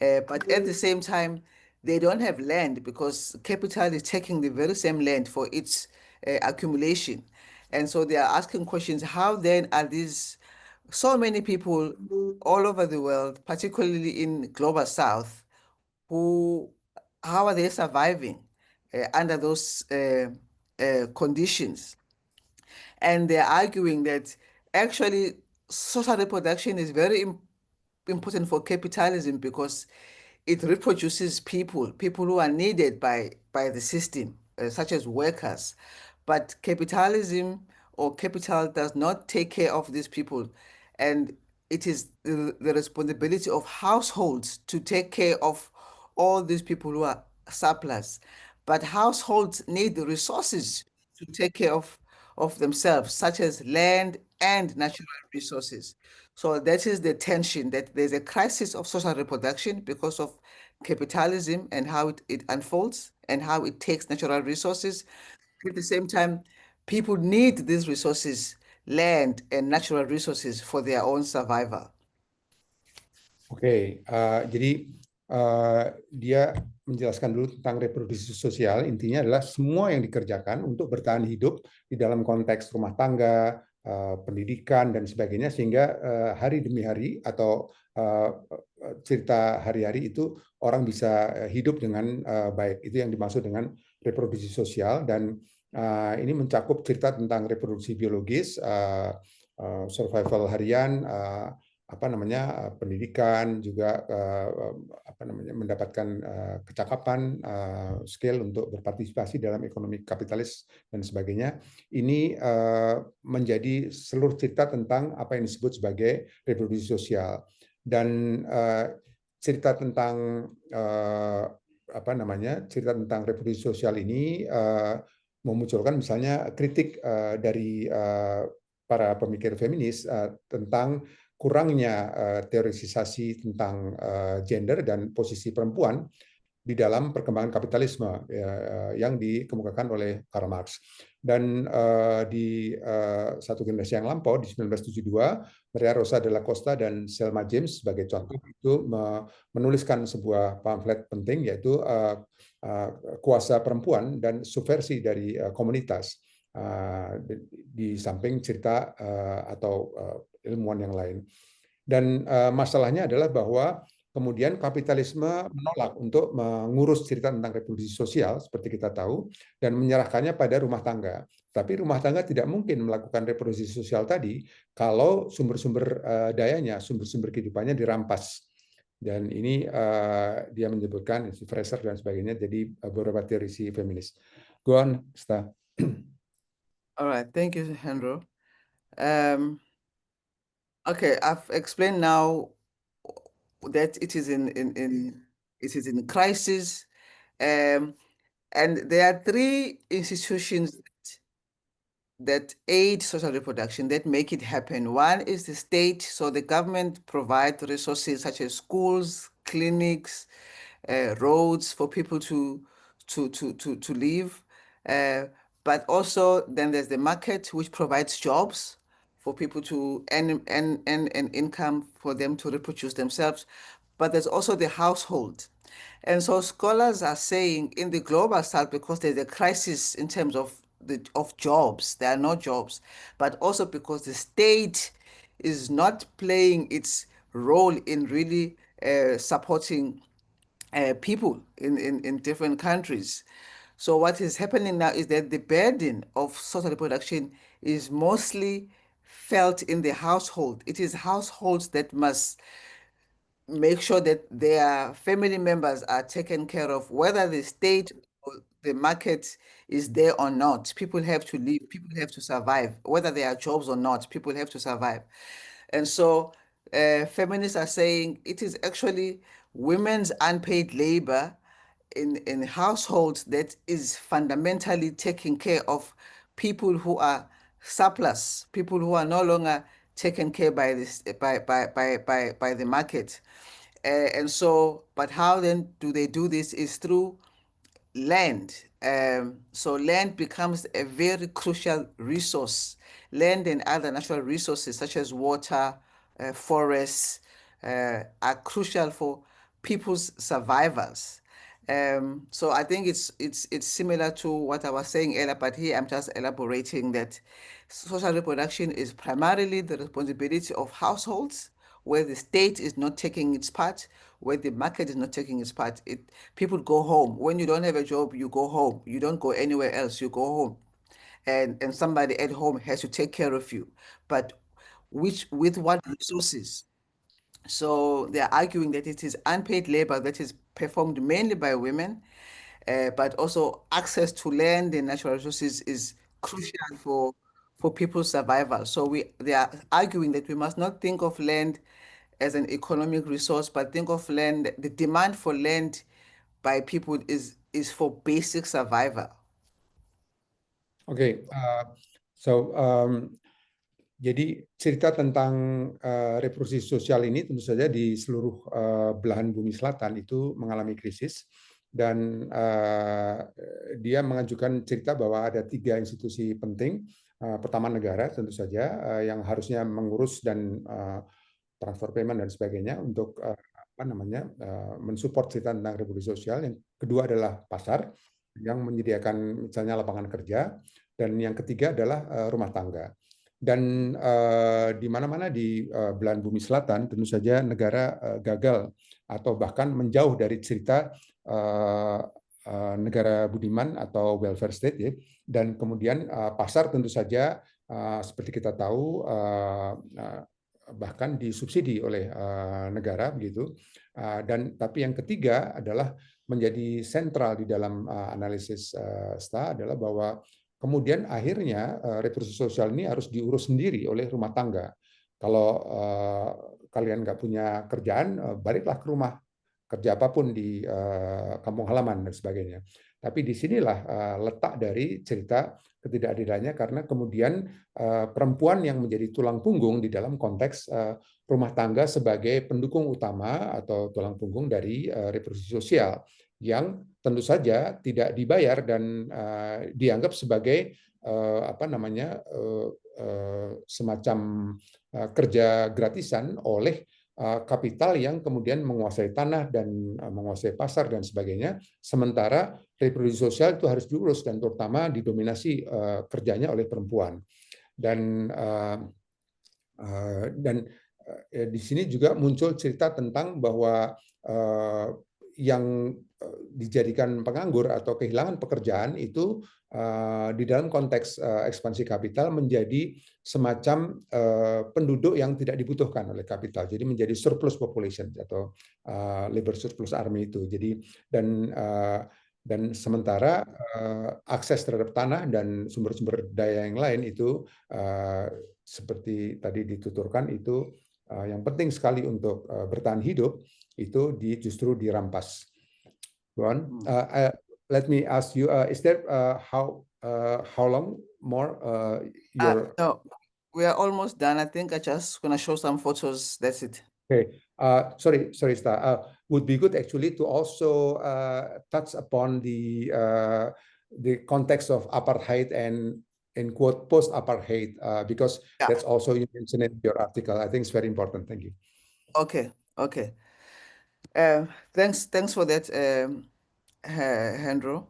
But at the same time, they don't have land because capital is taking the very same land for its accumulation. And so they are asking questions, how then are these so many people all over the world, particularly in global south, how are they surviving under those conditions? And they're arguing that actually social reproduction is very important for capitalism because it reproduces people who are needed by the system, such as workers. But capitalism or capital does not take care of these people. And it is the responsibility of households to take care of all these people who are surplus. But households need the resources to take care of themselves, such as land and natural resources. So that is the tension, that there's a crisis of social reproduction because of capitalism and how it unfolds and how it takes natural resources. At the same time, people need these resources, land and natural resources, for their own survival. Oke, jadi dia menjelaskan dulu tentang reproduksi sosial. Intinya adalah semua yang dikerjakan untuk bertahan hidup di dalam konteks rumah tangga, pendidikan dan sebagainya, sehingga hari demi hari atau cerita hari-hari itu orang bisa hidup dengan baik. Itu yang dimaksud dengan reproduksi sosial, dan ini mencakup cerita tentang reproduksi biologis, survival harian, pendidikan, juga mendapatkan kecakapan, skill untuk berpartisipasi dalam ekonomi kapitalis dan sebagainya. Ini menjadi seluruh cerita tentang apa yang disebut sebagai reproduksi sosial. Dan cerita tentang cerita tentang reproduksi sosial ini memunculkan misalnya kritik dari para pemikir feminis tentang kurangnya teorisasi tentang gender dan posisi perempuan di dalam perkembangan kapitalisme yang dikemukakan oleh Karl Marx. Dan di satu generasi yang lampau di 1972, Maria Rosa de la Costa dan Selma James sebagai contoh itu menuliskan sebuah pamflet penting, yaitu kuasa perempuan dan subversi dari komunitas, di samping cerita atau ilmuwan yang lain. Dan masalahnya adalah bahwa kemudian kapitalisme menolak untuk mengurus cerita tentang reproduksi sosial seperti kita tahu dan menyerahkannya pada rumah tangga. Tapi rumah tangga tidak mungkin melakukan reproduksi sosial tadi kalau sumber-sumber dayanya, sumber-sumber kehidupannya dirampas. Dan ini dia menyebutkan Fraser dan sebagainya, jadi beberapa teorisi feminis. Go on, Sta. All right, thank you, Hendro. Okay, I've explained now that it is in crisis, and there are three institutions that aid social reproduction, that make it happen. One is the state, so the government provides resources such as schools, clinics, roads for people to live. But also then there's the market, which provides jobs for people to earn an income for them to reproduce themselves. But there's also the household. And so scholars are saying in the global south, because there's a crisis in terms of jobs, there are no jobs, but also because the state is not playing its role in really supporting people in different countries. So what is happening now is that the burden of social reproduction is mostly felt in the household. It is households that must make sure that their family members are taken care of, whether the state or the market is there or not. People have to live, people have to survive, whether there are jobs or not, people have to survive. And so feminists are saying it is actually women's unpaid labor in households that is fundamentally taking care of people who are surplus, people who are no longer taken care by this by the market. And so, but how then do they do this is through land. So land becomes a very crucial resource. Land and other natural resources such as water, forests, are crucial for people's survivals. So I think it's similar to what I was saying earlier, but here I'm just elaborating that social reproduction is primarily the responsibility of households, where the state is not taking its part, where the market is not taking its part. People go home. When you don't have a job, you go home. You don't go anywhere else, you go home. And somebody at home has to take care of you. But with what resources? So they're arguing that it is unpaid labor that is performed mainly by women, but also access to land and natural resources is crucial for people's survival. So they are arguing that we must not think of land as an economic resource, but think of land, the demand for land by people is for basic survival. Oke, jadi cerita tentang reproduksi sosial ini tentu saja di seluruh belahan bumi selatan itu mengalami krisis, dan dia mengajukan cerita bahwa ada 3 institusi penting. Pertama negara tentu saja yang harusnya mengurus dan transfer payment dan sebagainya untuk mensupport cerita tentang reproduksi sosial. Yang kedua adalah pasar yang menyediakan misalnya lapangan kerja, dan yang ketiga adalah rumah tangga. Dan di mana-mana di belahan bumi selatan tentu saja negara gagal atau bahkan menjauh dari cerita negara budiman atau welfare state, ya. Dan kemudian pasar tentu saja seperti kita tahu bahkan disubsidi oleh negara begitu. Dan tapi yang ketiga adalah menjadi sentral di dalam analisis STA adalah bahwa kemudian akhirnya reproduksi sosial ini harus diurus sendiri oleh rumah tangga. Kalau kalian nggak punya kerjaan, baliklah ke rumah, kerja apapun di kampung halaman dan sebagainya. Tapi disinilah letak dari cerita ketidakadilannya, karena kemudian perempuan yang menjadi tulang punggung di dalam konteks rumah tangga sebagai pendukung utama atau tulang punggung dari reproduksi sosial. yang tentu saja tidak dibayar dan dianggap sebagai semacam kerja gratisan oleh kapital yang kemudian menguasai tanah dan menguasai pasar dan sebagainya, sementara reproduksi sosial itu harus diurus dan terutama didominasi kerjanya oleh perempuan. Dan di sini juga muncul cerita tentang bahwa yang dijadikan penganggur atau kehilangan pekerjaan itu di dalam konteks ekspansi kapital menjadi semacam penduduk yang tidak dibutuhkan oleh kapital. Jadi menjadi surplus population atau labor surplus army itu. Jadi dan sementara akses terhadap tanah dan sumber-sumber daya yang lain itu seperti tadi dituturkan itu yang penting sekali untuk bertahan hidup itu justru dirampas. Ron, let me ask you, is there how long more your? No, we are almost done. I think I just gonna show some photos. That's it. Okay, sorry, Star. Would be good actually to also touch upon the context of apartheid and in quote post-apartheid because that's also you mentioned in your article. I think it's very important. Thank you. Okay. Thanks for that, Hendro.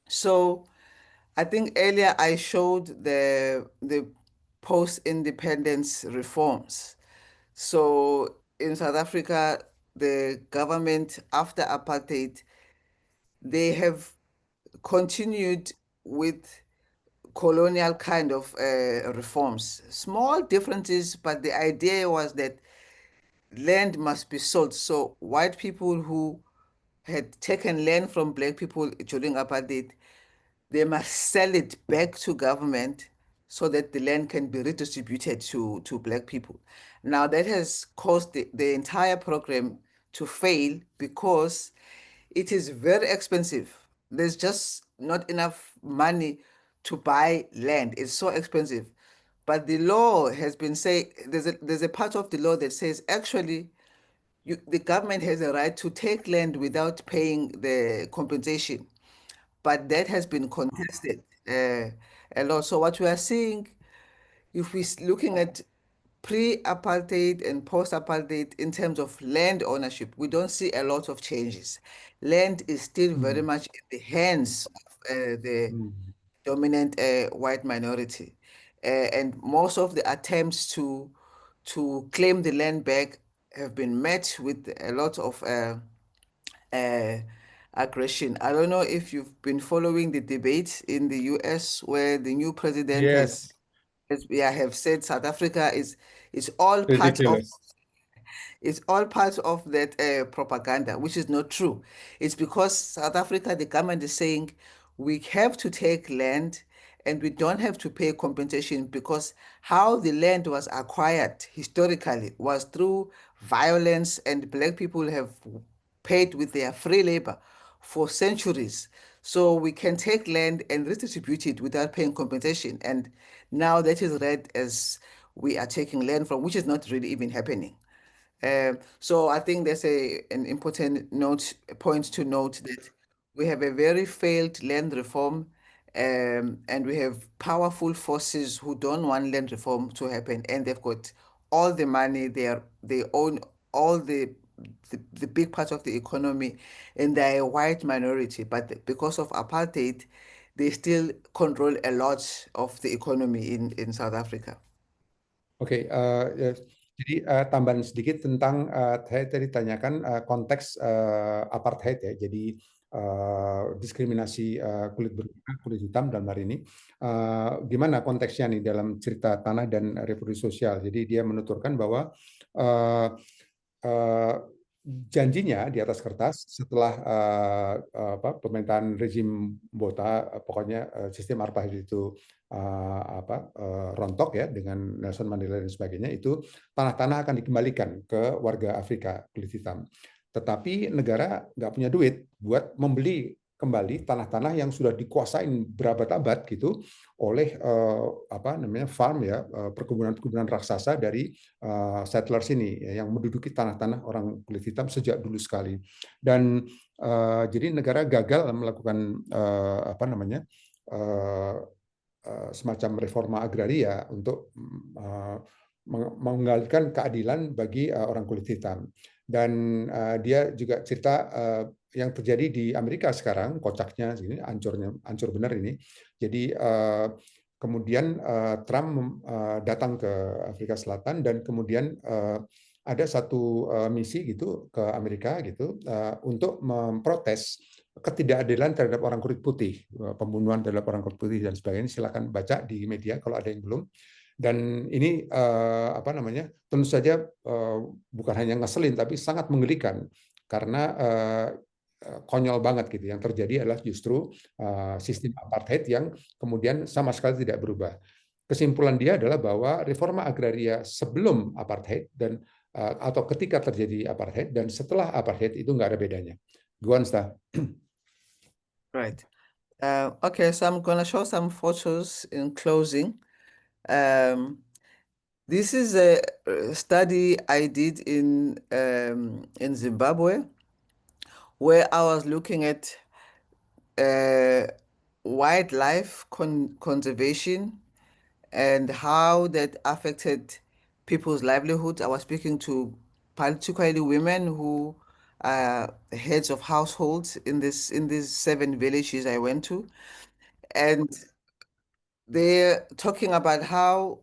So I think earlier I showed the post-independence reforms. So in South Africa, the government after apartheid, they have continued with colonial kind of reforms. Small differences, but the idea was that land must be sold. So white people who had taken land from black people during apartheid, they must sell it back to government so that the land can be redistributed to black people. Now that has caused the entire program to fail because it is very expensive. There's just not enough money to buy land. It's so expensive. But the law has been saying there's a part of the law that says actually the government has a right to take land without paying the compensation, but that has been contested a lot. So what we are seeing, if we're looking at pre-apartheid and post-apartheid in terms of land ownership, we don't see a lot of changes. Land is still very much in the hands of the dominant white minority, and most of the attempts to claim the land back have been met with a lot of aggression. I don't know if you've been following the debates in the US where the new president Yes, have said South Africa is all part of ridiculous. it's all part of that propaganda, which is not true. It's because South Africa, the government is saying we have to take land and we don't have to pay compensation because how the land was acquired historically was through violence, and black people have paid with their free labor for centuries. So we can take land and redistribute it without paying compensation. And now that is read as we are taking land from, which is not really even happening. So I think there's an important point to note that we have a very failed land reform, and we have powerful forces who don't want land reform to happen, and they've got all the money. They own all the big part of the economy, and they're a white minority. But because of apartheid, they still control a lot of the economy in South Africa. Oke, jadi tambahan sedikit tentang saya tadi tanyakan konteks apartheid ya. Jadi diskriminasi kulit berwarna, kulit hitam dalam hari ini. Gimana konteksnya nih dalam cerita tanah dan reproduksi sosial? Jadi dia menuturkan bahwa janjinya di atas kertas setelah pemerintahan rezim Botha, pokoknya sistem apartheid itu rontok ya dengan Nelson Mandela dan sebagainya, itu tanah-tanah akan dikembalikan ke warga Afrika kulit hitam. Tetapi negara nggak punya duit buat membeli kembali tanah-tanah yang sudah dikuasain berabad-abad gitu oleh farm ya, perkebunan-perkebunan raksasa dari settlers ini ya, yang menduduki tanah-tanah orang kulit hitam sejak dulu sekali. Dan Jadi negara gagal melakukan semacam reforma agraria untuk menggalikan keadilan bagi orang kulit hitam. Dan dia juga cerita yang terjadi di Amerika sekarang, kocaknya, ini hancur benar ini. Jadi kemudian Trump datang ke Afrika Selatan dan kemudian ada satu misi gitu ke Amerika gitu untuk memprotes ketidakadilan terhadap orang kulit putih, pembunuhan terhadap orang kulit putih dan sebagainya. Silakan baca di media kalau ada yang belum. Dan ini tentu saja bukan hanya ngeselin tapi sangat menggelikan karena konyol banget gitu. Yang terjadi adalah justru sistem apartheid yang kemudian sama sekali tidak berubah. Kesimpulan dia adalah bahwa reforma agraria sebelum apartheid dan atau ketika terjadi apartheid dan setelah apartheid itu nggak ada bedanya. Guansta. Right. Okay, so I'm gonna show some photos in closing. This is a study I did in Zimbabwe, where I was looking at wildlife conservation and how that affected people's livelihood. I was speaking to particularly women who are heads of households in these 7 villages I went to, and they're talking about how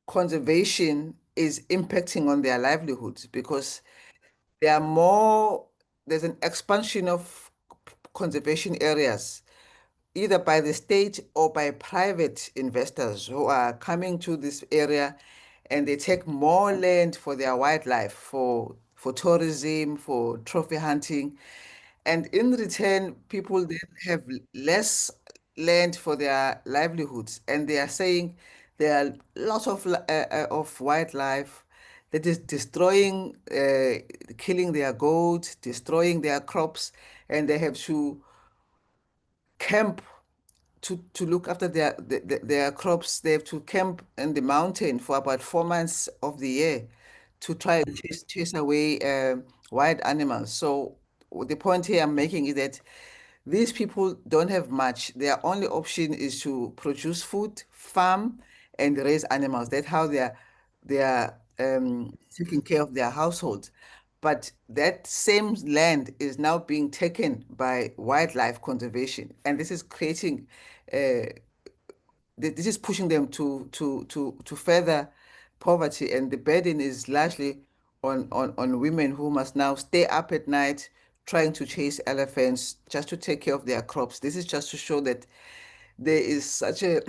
conservation is impacting on their livelihoods because there's an expansion of conservation areas either by the state or by private investors who are coming to this area, and they take more land for their wildlife, for tourism, for trophy hunting. And in return, people then have less land for their livelihoods. And they are saying there are lots of wildlife that is destroying, killing their goats, destroying their crops, and they have to camp to look after their crops. They have to camp in the mountain for about 4 months of the year to try and chase away wild animals. So the point here I'm making is that these people don't have much. Their only option is to produce food, farm, and raise animals. That's how they are taking care of their households. But that same land is now being taken by wildlife conservation, and this is creating, this is pushing them to further poverty, and the burden is largely on women who must now stay up at night trying to chase elephants just to take care of their crops. This is just to show that there is such a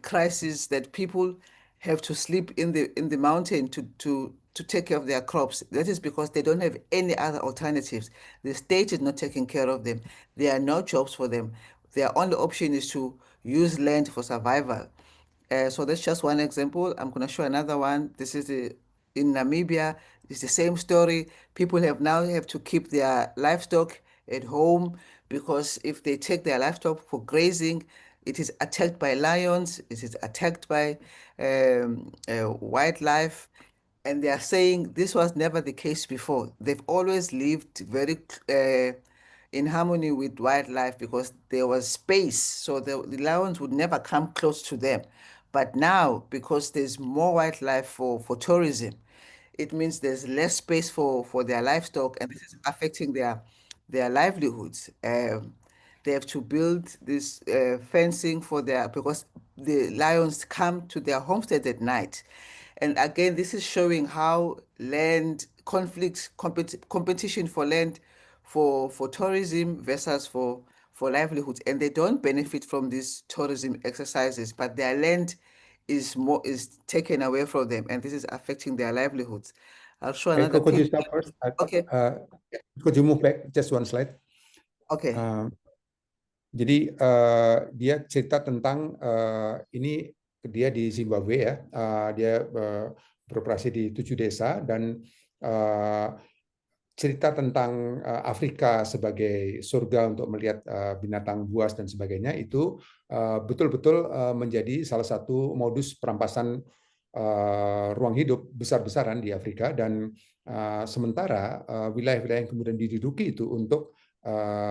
crisis that people have to sleep in the mountain to take care of their crops. That is because they don't have any other alternatives. The state is not taking care of them. There are no jobs for them. Their only option is to use land for survival. So that's just one example. I'm going to show another one. This is in Namibia. It's the same story. People have to keep their livestock at home because if they take their livestock for grazing, it is attacked by lions. It is attacked by wildlife. And they are saying this was never the case before. They've always lived very in harmony with wildlife because there was space, so the lions would never come close to them. But now, because there's more wildlife for tourism, it means there's less space for their livestock, and this is affecting their livelihoods. They have to build this fencing because the lions come to their homestead at night. And again, this is showing how land conflicts, competition for land for tourism versus for livelihoods, and they don't benefit from these tourism exercises, but their land is taken away from them, and this is affecting their livelihoods. I'll show another Could you picture. stop first? Okay. Could you move back just one slide? Okay. Jadi dia cerita tentang ini dia di Zimbabwe ya, dia beroperasi di 7 desa dan cerita tentang Afrika sebagai surga untuk melihat binatang buas dan sebagainya itu betul-betul menjadi salah satu modus perampasan ruang hidup besar-besaran di Afrika, dan sementara wilayah-wilayah yang kemudian diduduki itu untuk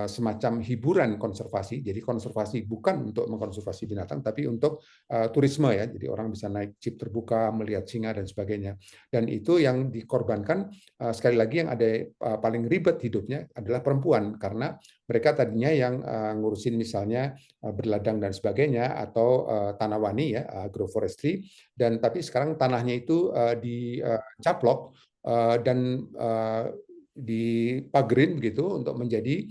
semacam hiburan konservasi. Jadi konservasi bukan untuk mengkonservasi binatang, tapi untuk turisme ya. Jadi orang bisa naik jeep terbuka, melihat singa dan sebagainya. Dan itu yang dikorbankan, sekali lagi yang ada paling ribet hidupnya adalah perempuan, karena mereka tadinya yang ngurusin misalnya berladang dan sebagainya, atau tanawani ya, agroforestry, dan tapi sekarang tanahnya itu dicaplok dan dipagerin begitu untuk menjadi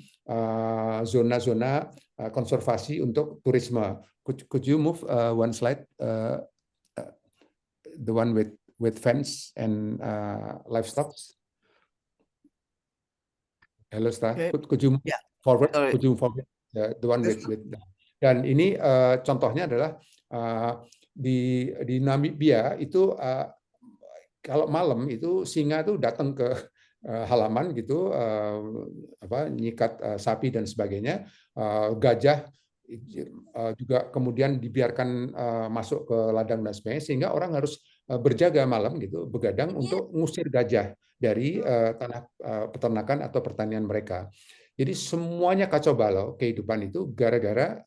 zona-zona konservasi untuk turisme. Could you move one slide, the one with fence and livestock? Hello, Star. Okay. Could you move Yeah. forward? Sorry. Could you move forward? The one with dan ini contohnya adalah di Namibia itu kalau malam itu singa itu datang ke halaman gitu, nyikat sapi dan sebagainya. Gajah juga kemudian dibiarkan masuk ke ladang dan sebagainya, sehingga orang harus berjaga malam gitu, begadang untuk ngusir gajah dari tanah peternakan atau pertanian mereka. Jadi semuanya kacau balau kehidupan itu gara-gara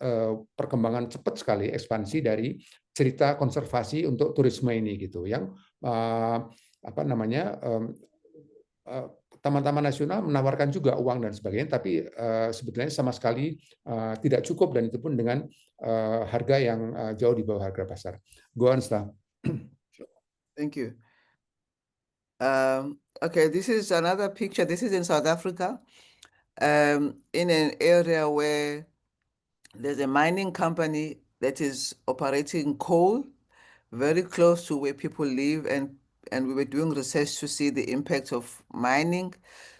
perkembangan cepat sekali ekspansi dari cerita konservasi untuk turisme ini gitu, yang taman-taman nasional menawarkan juga uang dan sebagainya, tapi sebetulnya sama sekali tidak cukup, dan itu pun dengan harga yang jauh di bawah harga pasar. Go on, Stan. Thank you. Okay, this is another picture. This is in South Africa, in an area where there's a mining company that is operating coal very close to where people live, and we were doing research to see the impact of mining.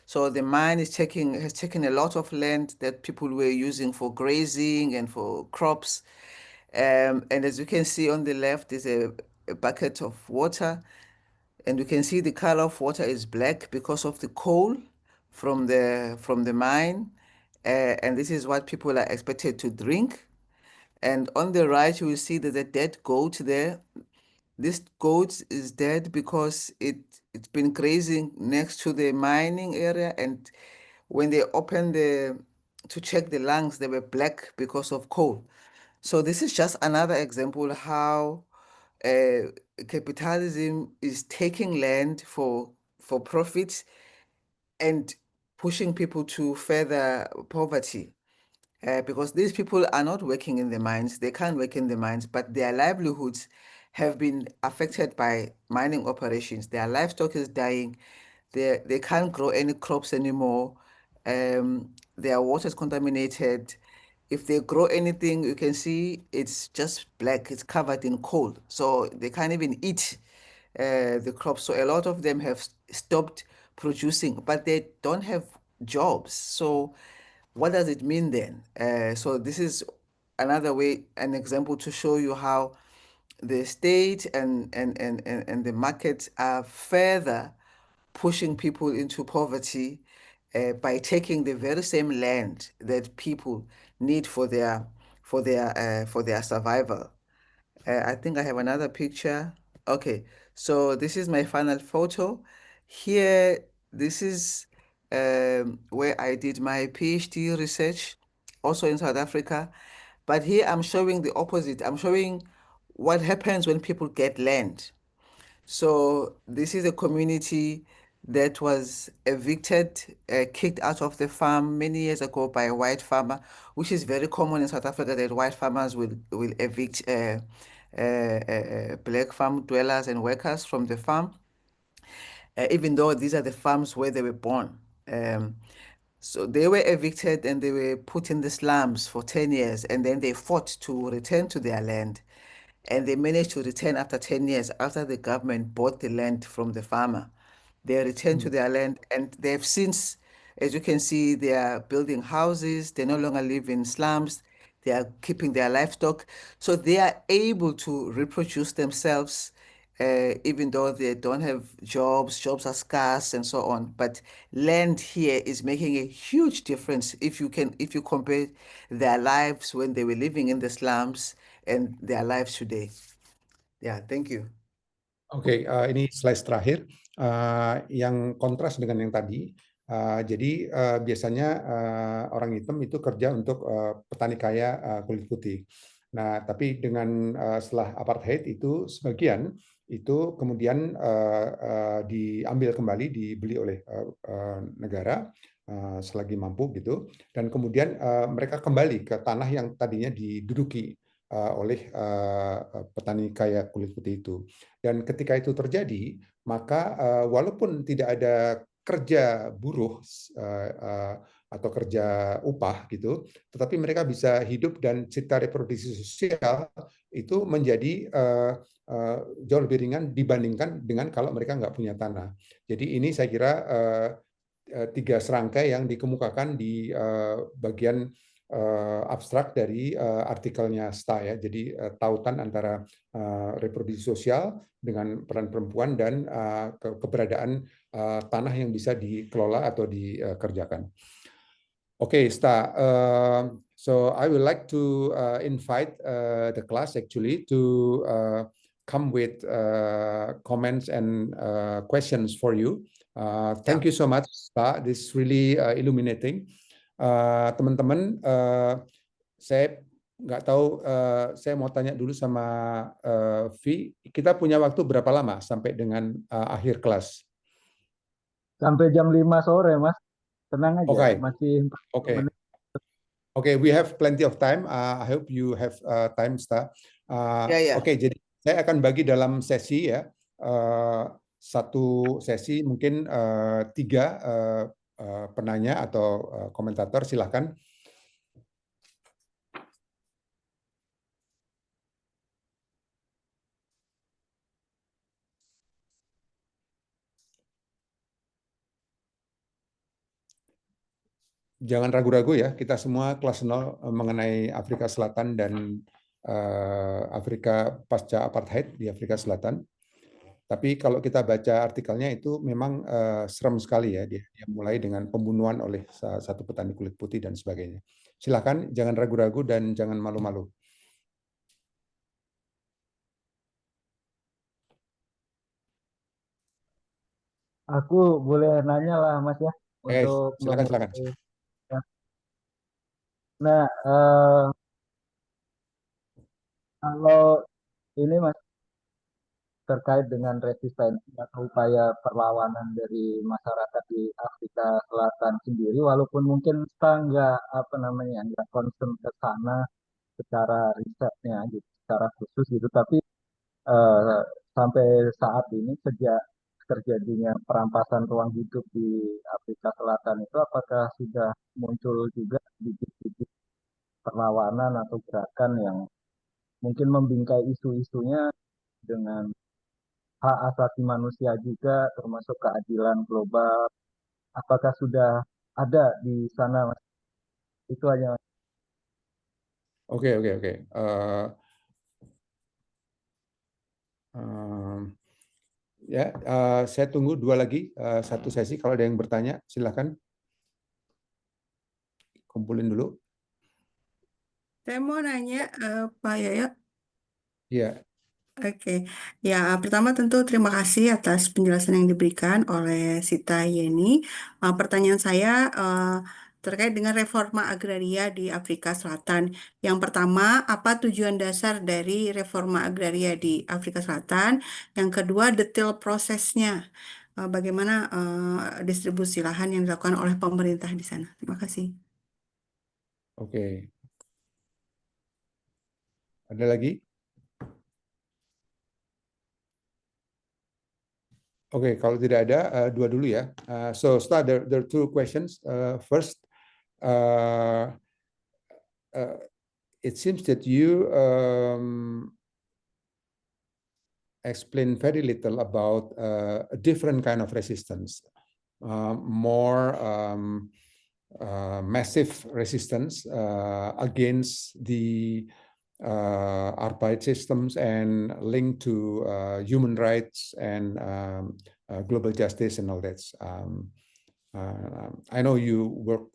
So the mine has taken a lot of land that people were using for grazing and for crops. And as you can see on the left is a bucket of water, and you can see the color of water is black because of the coal from the mine. And this is what people are expected to drink. And on the right, you will see there's a dead goat there. This goat is dead because it's been grazing next to the mining area, and when they opened to check the lungs, they were black because of coal. So this is just another example how capitalism is taking land for profit and pushing people to further poverty. Because these people are not working in the mines, they can't work in the mines, but their livelihoods have been affected by mining operations. Their livestock is dying, they can't grow any crops anymore, their water is contaminated. If they grow anything, you can see it's just black, it's covered in coal. So they can't even eat the crops. So a lot of them have stopped producing, but they don't have jobs. So what does it mean then? So this is another way, an example to show you how the state and the market are further pushing people into poverty by taking the very same land that people need for their survival. I think I have another picture. Okay, so this is my final photo. Here, this is where I did my PhD research, also in South Africa. But here I'm showing the opposite. I'm showing what happens when people get land. So this is a community that was evicted, kicked out of the farm many years ago by a white farmer, which is very common in South Africa, that white farmers will evict black farm dwellers and workers from the farm, even though these are the farms where they were born. So they were evicted and they were put in the slums for 10 years, and then they fought to return to their land. And they managed to return after 10 years, after the government bought the land from the farmer. They returned to their land, and they've since, as you can see, they are building houses. They no longer live in slums. They are keeping their livestock. So they are able to reproduce themselves, even though they don't have jobs are scarce and so on. But land here is making a huge difference if you compare their lives when they were living in the slums and their lives today. Yeah, thank you. Oke, ini slide terakhir yang kontras dengan yang tadi. Jadi biasanya orang hitam itu kerja untuk petani kaya kulit putih. Nah, tapi dengan setelah apartheid itu sebagian itu kemudian diambil kembali, dibeli oleh negara selagi mampu gitu, dan kemudian mereka kembali ke tanah yang tadinya diduduki oleh petani kaya kulit putih itu. Dan ketika itu terjadi, maka walaupun tidak ada kerja buruh atau kerja upah gitu, tetapi mereka bisa hidup dan cita reproduksi sosial itu menjadi jauh lebih ringan dibandingkan dengan kalau mereka nggak punya tanah. Jadi ini saya kira tiga serangkai yang dikemukakan di bagian abstrak dari artikelnya STA ya. Jadi tautan antara reproduksi sosial dengan peran perempuan dan keberadaan tanah yang bisa dikelola atau dikerjakan. Okay, Sta. So I would like to invite the class actually to come with comments and questions for you. Thank you so much, Sta. This is really illuminating. Teman-teman, saya nggak tahu, saya mau tanya dulu sama Vi, kita punya waktu berapa lama sampai dengan akhir kelas? Sampai jam 5 sore, Mas. Tenang aja, Okay. masih 40 Okay. menit. Okay, we have plenty of time. I hope you have time, Sta. Oke, jadi saya akan bagi dalam sesi ya. Satu sesi mungkin 3 penanya atau komentator, silahkan. Jangan ragu-ragu ya, kita semua kelas 0 mengenai Afrika Selatan dan Afrika pasca apartheid di Afrika Selatan. Tapi kalau kita baca artikelnya itu memang serem sekali ya, dia mulai dengan pembunuhan oleh satu petani kulit putih dan sebagainya. Silakan, jangan ragu-ragu dan jangan malu-malu. Aku boleh nanya lah, Mas ya, untuk silakan. Nah, kalau ini Mas terkait dengan resistensi atau upaya perlawanan dari masyarakat di Afrika Selatan sendiri, walaupun mungkin kita nggak concern ke sana secara risetnya gitu, secara khusus gitu, tapi eh, sampai saat ini sejak terjadinya perampasan ruang hidup di Afrika Selatan itu, apakah sudah muncul juga bibit-bibit perlawanan atau gerakan yang mungkin membingkai isu-isunya dengan hak asasi manusia juga, termasuk keadilan global. Apakah sudah ada di sana, Mas? Itu aja, Mas. Oke. Ya, saya tunggu 2 lagi, 1 sesi. Kalau ada yang bertanya, silakan. Kumpulin dulu. Saya mau nanya, Pak Yoyo. Iya. Oke, ya pertama tentu terima kasih atas penjelasan yang diberikan oleh Sita Yeni. Pertanyaan saya terkait dengan reforma agraria di Afrika Selatan. Yang pertama, apa tujuan dasar dari reforma agraria di Afrika Selatan? Yang kedua, detail prosesnya. Bagaimana distribusi lahan yang dilakukan oleh pemerintah di sana? Terima kasih. Oke. Ada lagi? Oke, kalau tidak ada, 2 dulu ya. So, start there are 2 questions. First, it seems that you explain very little about a different kind of resistance, more massive resistance against the apartheid systems and linked to human rights and global justice and all that. I know you work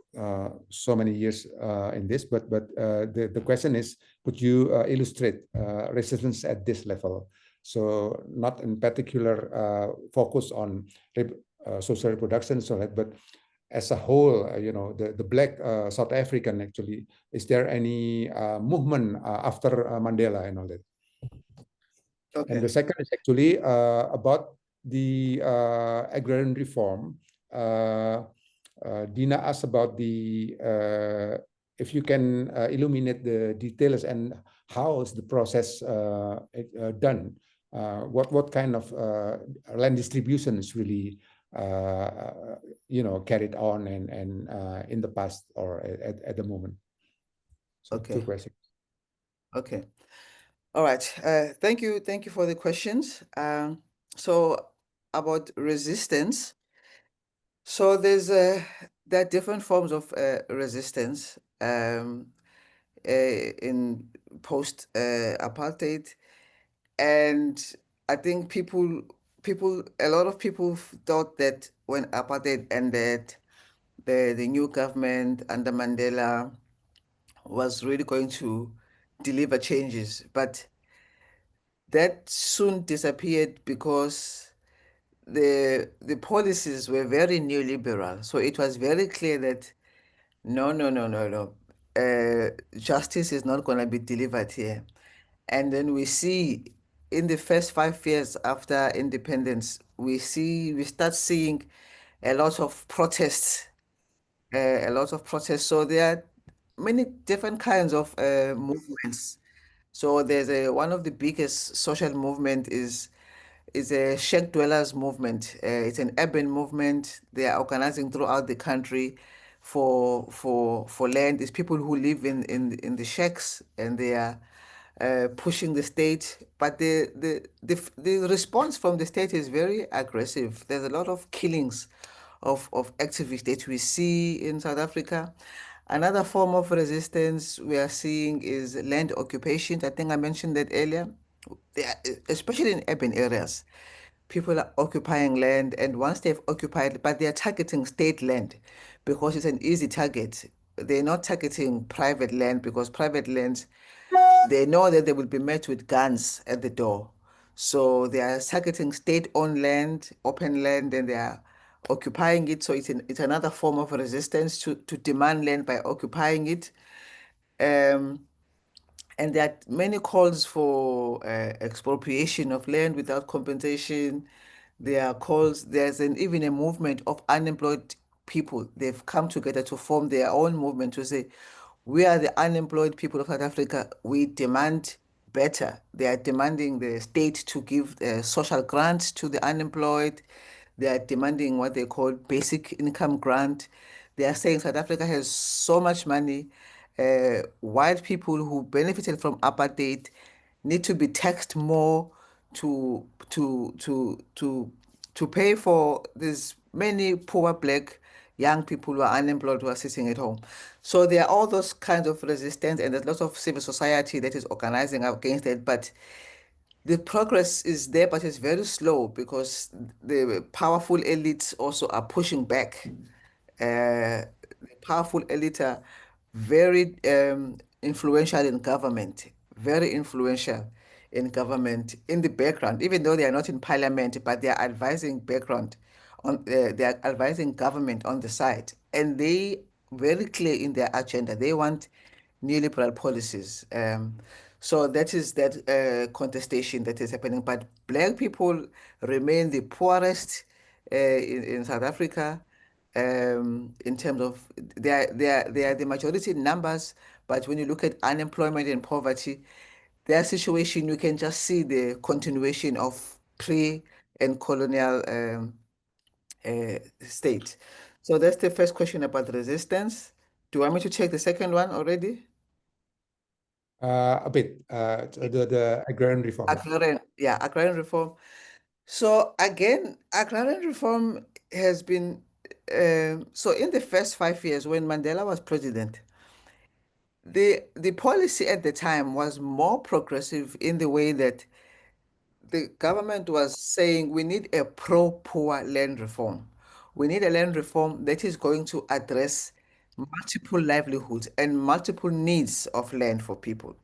so many years in this, but the question is, could you illustrate resistance at this level? So not in particular focus on social reproduction, so that, but as a whole, the Black South African actually, is there any movement after Mandela and all that? Okay. And the second is actually about the agrarian reform. Dina asked about if you can illuminate the details and how is the process done. What kind of land distribution is really carried on and in the past or at the moment. So Okay. 2 questions. Okay. All right. Thank you for the questions. So about resistance. So there are different forms of resistance in post apartheid, and I think a lot of people thought that when apartheid ended, the new government under Mandela was really going to deliver changes, but that soon disappeared because the policies were very neoliberal. So it was very clear that no, justice is not going to be delivered here. And then we see in the first 5 years after independence, we start seeing a lot of protests, So there are many different kinds of movements. So there's one of the biggest social movement is a shack dwellers movement. It's an urban movement. They are organizing throughout the country for land. It's people who live in the shacks, and they are pushing the state. But the response from the state is very aggressive. There's a lot of killings of activists that we see in South Africa. Another form of resistance we are seeing is land occupation. I think I mentioned that earlier. Especially in urban areas, people are occupying land, and once they've occupied, but they are targeting state land because it's an easy target. They're not targeting private land because private lands, they know that they will be met with guns at the door. So they are targeting state-owned land, open land, and they are occupying it. So it's another form of resistance to demand land by occupying it. And there are many calls for expropriation of land without compensation. There are calls, even a movement of unemployed people. They've come together to form their own movement to say, we are the unemployed people of South Africa. We demand better. They are demanding the state to give social grants to the unemployed. They are demanding what they call basic income grant. They are saying South Africa has so much money. White people who benefited from apartheid need to be taxed more to pay for these many poor black young people who are unemployed who are sitting at home. So there are all those kinds of resistance, and there's lots of civil society that is organizing against it. But the progress is there, but it's very slow because the powerful elites also are pushing back. The powerful elite are very influential in government, very influential in government in the background, even though they are not in parliament, but they are advising background they are advising government on the side, and they very clear in their agenda. They want neoliberal policies. So that is that contestation that is happening. But black people remain the poorest in South Africa in terms of they are the majority in numbers. But when you look at unemployment and poverty, their situation, you can just see the continuation of pre and colonial state. So that's the first question about resistance. Do you want me to take the second one already? A bit, the agrarian reform. Agrarian reform. So again, agrarian reform has been, so in the first 5 years when Mandela was president, the policy at the time was more progressive in the way that the government was saying we need a pro-poor land reform. We need a land reform that is going to address multiple livelihoods and multiple needs of land for people.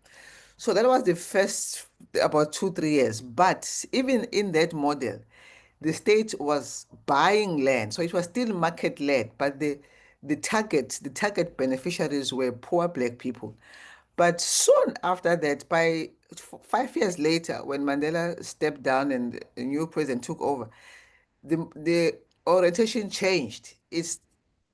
So that was the first about 2, 3 years. But even in that model, the state was buying land, so it was still market-led, but the target beneficiaries were poor black people. But soon after that, by 5 years later, when Mandela stepped down and a new president took over, the orientation changed.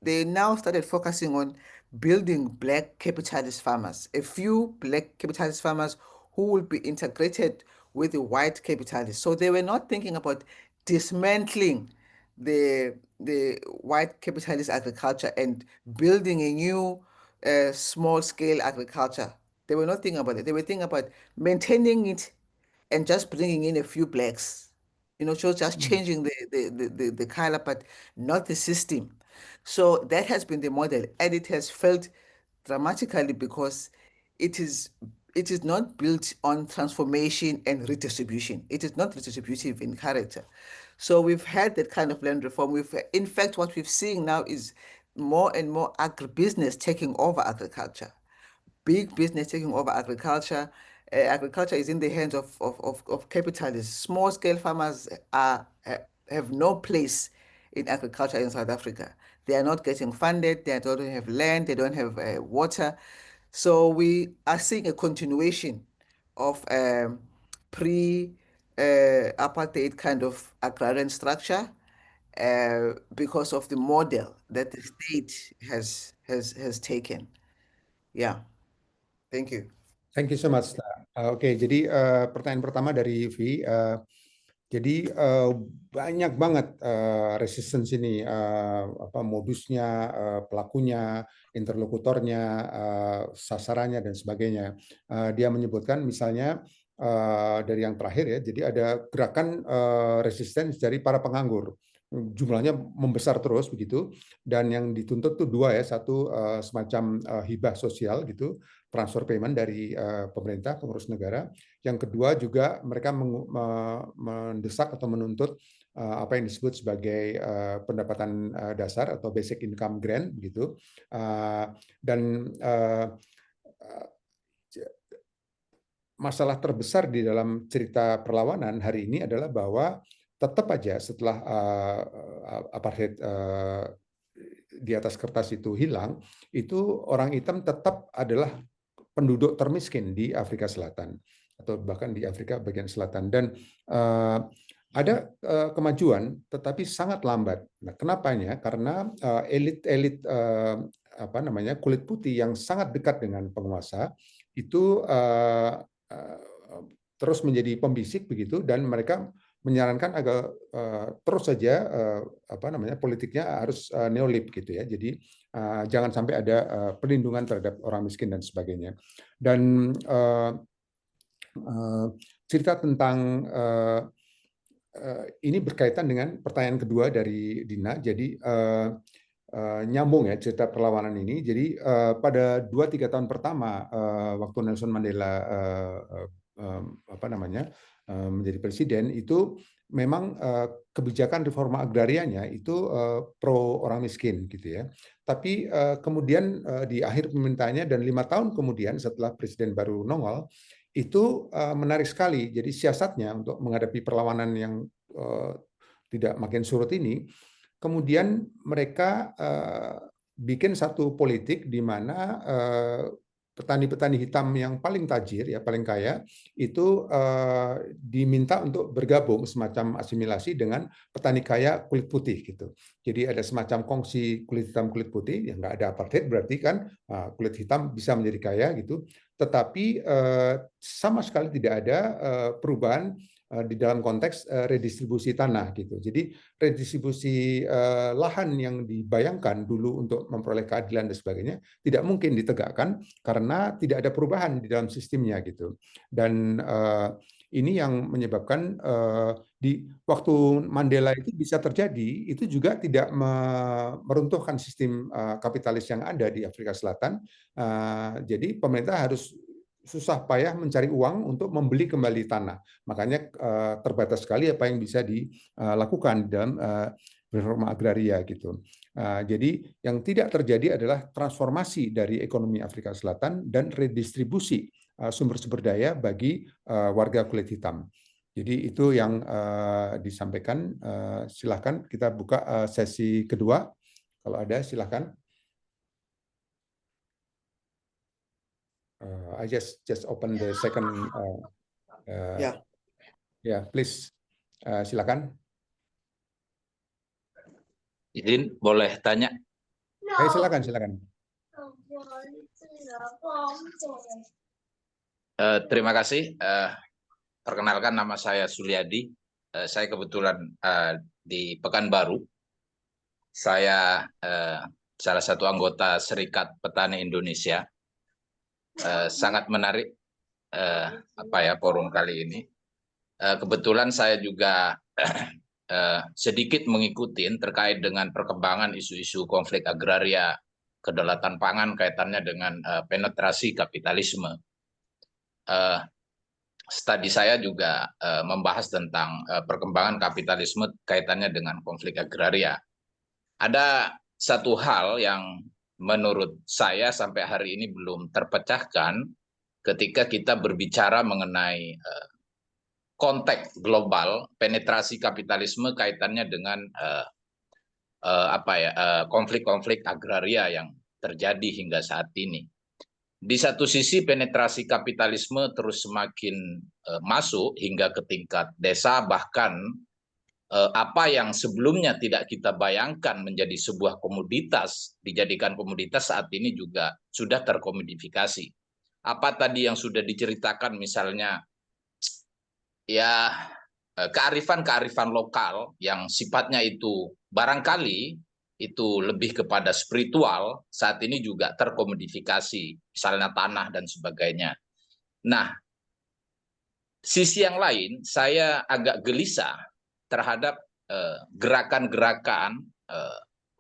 They now started focusing on building black capitalist farmers, a few black capitalist farmers who will be integrated with the white capitalists. So they were not thinking about dismantling the white capitalist agriculture and building a new small scale agriculture. They were not thinking about it. They were thinking about maintaining it and just bringing in a few blacks. So just changing the color, but not the system. So that has been the model, and it has failed dramatically because it is it is not built on transformation and redistribution. It is not redistributive in character. So we've had that kind of land reform. In fact, what we've seen now is more and more agribusiness taking over agriculture, big business taking over agriculture. Agriculture is in the hands of capitalists. Small scale farmers have no place in agriculture in South Africa. They are not getting funded, they don't have land, they don't have water. So we are seeing a continuation of pre-apartheid kind of agrarian structure because of the model that the state has taken. Yeah. Thank you. Thank you so much. Oke, jadi pertanyaan pertama dari Vi. Jadi banyak banget resistance ini, modusnya, pelakunya, interlokutornya, sasarannya dan sebagainya. Dia menyebutkan misalnya dari yang terakhir ya, jadi ada gerakan resistance dari para penganggur. Jumlahnya membesar terus begitu, dan yang dituntut tuh dua ya, satu semacam hibah sosial gitu, transfer payment dari pemerintah, pengurus negara. Yang kedua juga mereka mendesak atau menuntut apa yang disebut sebagai pendapatan dasar atau basic income grant gitu. Dan masalah terbesar di dalam cerita perlawanan hari ini adalah bahwa tetap aja setelah apartheid di atas kertas itu hilang, itu orang hitam tetap adalah penduduk termiskin di Afrika Selatan atau bahkan di Afrika bagian selatan. Dan ada kemajuan tetapi sangat lambat. Nah, kenapanya? Karena elit-elit kulit putih yang sangat dekat dengan penguasa itu terus menjadi pembisik begitu, dan mereka menyarankan agar terus saja politiknya harus neolib gitu ya. Jadi jangan sampai ada perlindungan terhadap orang miskin dan sebagainya. Dan cerita tentang ini berkaitan dengan pertanyaan kedua dari Dina. Jadi nyambung ya cerita perlawanan ini. Jadi pada 2-3 tahun pertama waktu Nelson Mandela menjadi presiden, itu memang kebijakan reforma agrarianya itu pro orang miskin gitu ya. Tapi kemudian di akhir pemerintahannya dan 5 tahun kemudian setelah presiden baru nongol, itu menarik sekali. Jadi siasatnya untuk menghadapi perlawanan yang tidak makin surut ini, kemudian mereka bikin satu politik di mana petani-petani hitam yang paling tajir, ya paling kaya, itu diminta untuk bergabung semacam asimilasi dengan petani kaya kulit putih gitu. Jadi ada semacam kongsi kulit hitam kulit putih, yang nggak ada apartheid berarti kan kulit hitam bisa menjadi kaya gitu. Tetapi sama sekali tidak ada perubahan di dalam konteks redistribusi tanah gitu. Jadi redistribusi lahan yang dibayangkan dulu untuk memperoleh keadilan dan sebagainya tidak mungkin ditegakkan karena tidak ada perubahan di dalam sistemnya gitu. Dan ini yang menyebabkan di waktu Mandela itu bisa terjadi, itu juga tidak meruntuhkan sistem kapitalis yang ada di Afrika Selatan. Jadi pemerintah harus susah payah mencari uang untuk membeli kembali tanah. Makanya terbatas sekali apa yang bisa dilakukan dalam reforma agraria gitu. Jadi yang tidak terjadi adalah transformasi dari ekonomi Afrika Selatan dan redistribusi sumber-sumber daya bagi warga kulit hitam. Jadi itu yang disampaikan. Silahkan kita buka sesi kedua. Kalau ada, silahkan. I just open the second. Yeah, please. Silakan. Izin, boleh tanya? Silakan. Terima kasih. Perkenalkan, nama saya Suliadi. Saya kebetulan di Pekanbaru. Saya salah satu anggota Serikat Petani Indonesia. Sangat menarik forum kali ini. Kebetulan saya juga sedikit mengikuti terkait dengan perkembangan isu-isu konflik agraria, kedaulatan pangan kaitannya dengan penetrasi kapitalisme. Studi saya juga membahas tentang perkembangan kapitalisme kaitannya dengan konflik agraria. Ada satu hal yang menurut saya sampai hari ini belum terpecahkan ketika kita berbicara mengenai konteks global penetrasi kapitalisme kaitannya dengan konflik-konflik agraria yang terjadi hingga saat ini. Di satu sisi penetrasi kapitalisme terus semakin masuk hingga ke tingkat desa, bahkan apa yang sebelumnya tidak kita bayangkan menjadi sebuah komoditas, dijadikan komoditas saat ini juga sudah terkomodifikasi. Apa tadi yang sudah diceritakan, misalnya ya kearifan-kearifan lokal yang sifatnya itu barangkali itu lebih kepada spiritual, saat ini juga terkomodifikasi, misalnya tanah dan sebagainya. Nah, sisi yang lain, saya agak gelisah terhadap gerakan-gerakan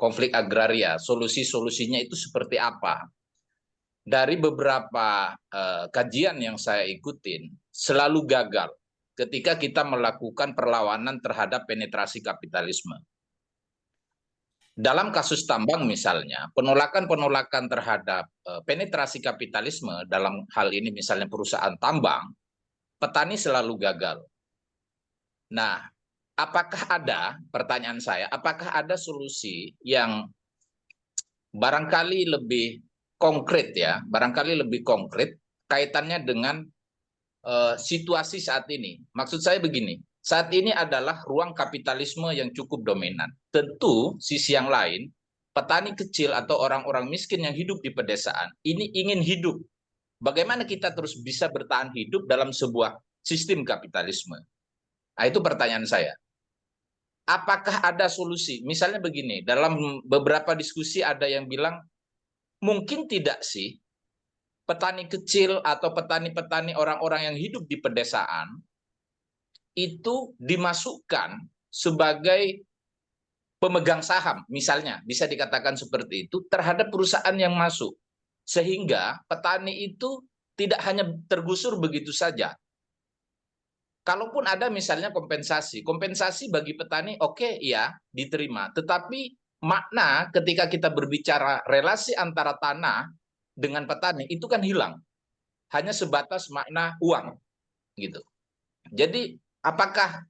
konflik agraria, solusi-solusinya itu seperti apa. Dari beberapa kajian yang saya ikutin, selalu gagal ketika kita melakukan perlawanan terhadap penetrasi kapitalisme. Dalam kasus tambang misalnya, penolakan-penolakan terhadap penetrasi kapitalisme, dalam hal ini misalnya perusahaan tambang, petani selalu gagal. Nah, pertanyaan saya, apakah ada solusi yang barangkali lebih konkret kaitannya dengan situasi saat ini? Maksud saya begini, saat ini adalah ruang kapitalisme yang cukup dominan. Tentu sisi yang lain, petani kecil atau orang-orang miskin yang hidup di pedesaan ini ingin hidup. Bagaimana kita terus bisa bertahan hidup dalam sebuah sistem kapitalisme? Nah, itu pertanyaan saya. Apakah ada solusi? Misalnya begini, dalam beberapa diskusi ada yang bilang, mungkin tidak sih petani kecil atau petani-petani orang-orang yang hidup di pedesaan itu dimasukkan sebagai pemegang saham, misalnya bisa dikatakan seperti itu, terhadap perusahaan yang masuk, sehingga petani itu tidak hanya tergusur begitu saja. Kalaupun ada misalnya kompensasi bagi petani, oke, ya diterima, tetapi makna ketika kita berbicara relasi antara tanah dengan petani itu kan hilang, hanya sebatas makna uang gitu. Jadi apakah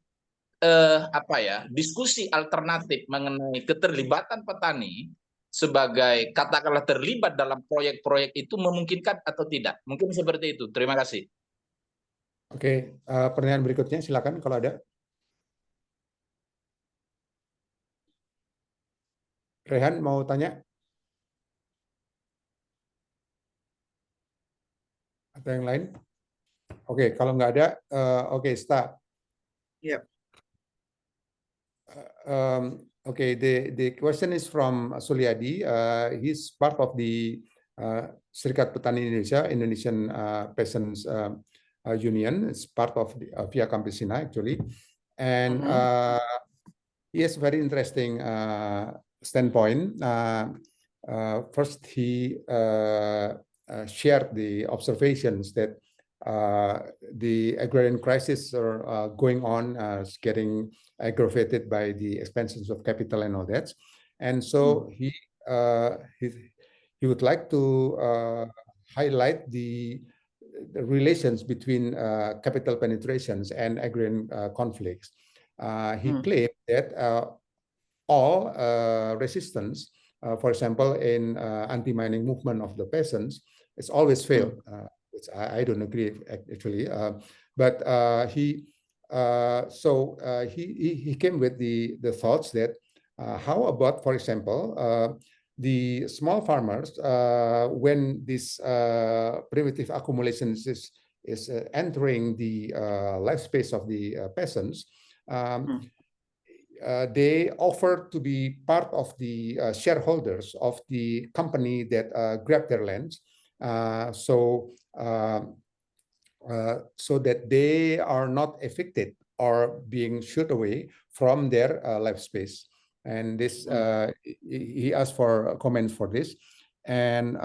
diskusi alternatif mengenai keterlibatan petani sebagai katakanlah terlibat dalam proyek-proyek itu memungkinkan atau tidak? Mungkin seperti itu. Terima kasih. Oke, pertanyaan berikutnya silakan kalau ada. Rehan mau tanya? Atau yang lain? Oke, kalau nggak ada, oke, start. Yep. Okay, the question is from Suliadi. He's part of the Serikat Petani Indonesia, Indonesian Peasants Union. It's part of the, Via Campesina actually, and he has very interesting standpoint. First, he shared the observations that the agrarian crisis are going on, getting aggravated by the expansions of capital and all that, and so he would like to highlight the the relations between capital penetrations and agrarian conflicts. He claimed that all resistance, for example, in anti-mining movement of the peasants, it's always failed. Which I don't agree actually, but he came with the thoughts that how about, for example, the small farmers, when this primitive accumulations is entering the life space of the peasants, they offer to be part of the shareholders of the company that grabbed their lands, so that they are not evicted or being shut away from their life space. And this, he asked for comments for this, and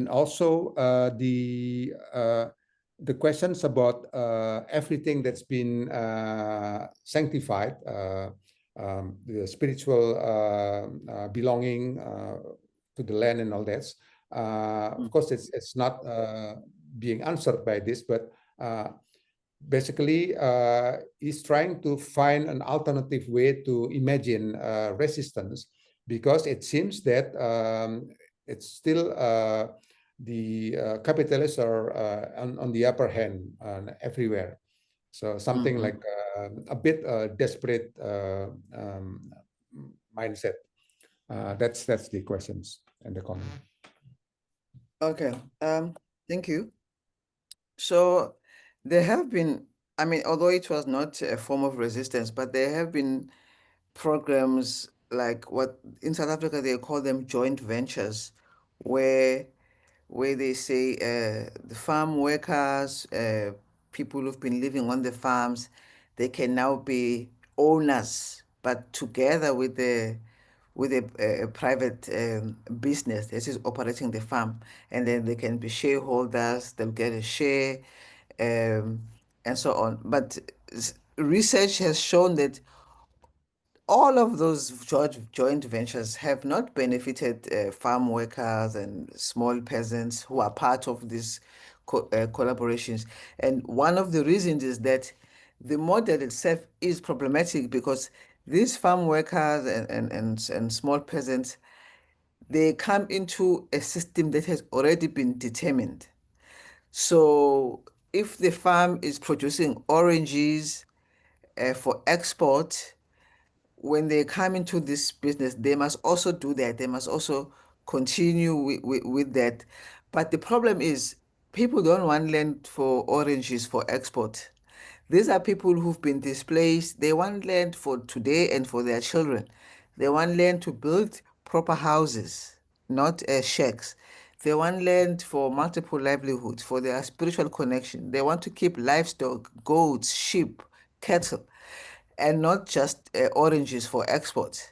also the questions about everything that's been sanctified, the spiritual belonging to the land and all that. Of course, it's not being answered by this, but basically he's trying to find an alternative way to imagine resistance, because it seems that it's still the capitalists are on the upper hand everywhere. So something like a bit desperate mindset. That's the questions and the comment. Okay, thank you. So there have been, I mean, although it was not a form of resistance, but there have been programs like what in South Africa they call them joint ventures, where they say the farm workers, people who've been living on the farms, they can now be owners, but together with a private business that is operating the farm, and then they can be shareholders. They'll get a share, and so on. But research has shown that all of those joint ventures have not benefited farm workers and small peasants who are part of these collaborations. And one of the reasons is that the model itself is problematic, because these farm workers and small peasants, they come into a system that has already been determined. So if the farm is producing oranges for export, when they come into this business, they must also do that. They must also continue with that. But the problem is, people don't want land for oranges for export. These are people who've been displaced. They want land for today and for their children. They want land to build proper houses, not shacks. They want land for multiple livelihoods, for their spiritual connection. They want to keep livestock, goats, sheep, cattle, and not just oranges for export.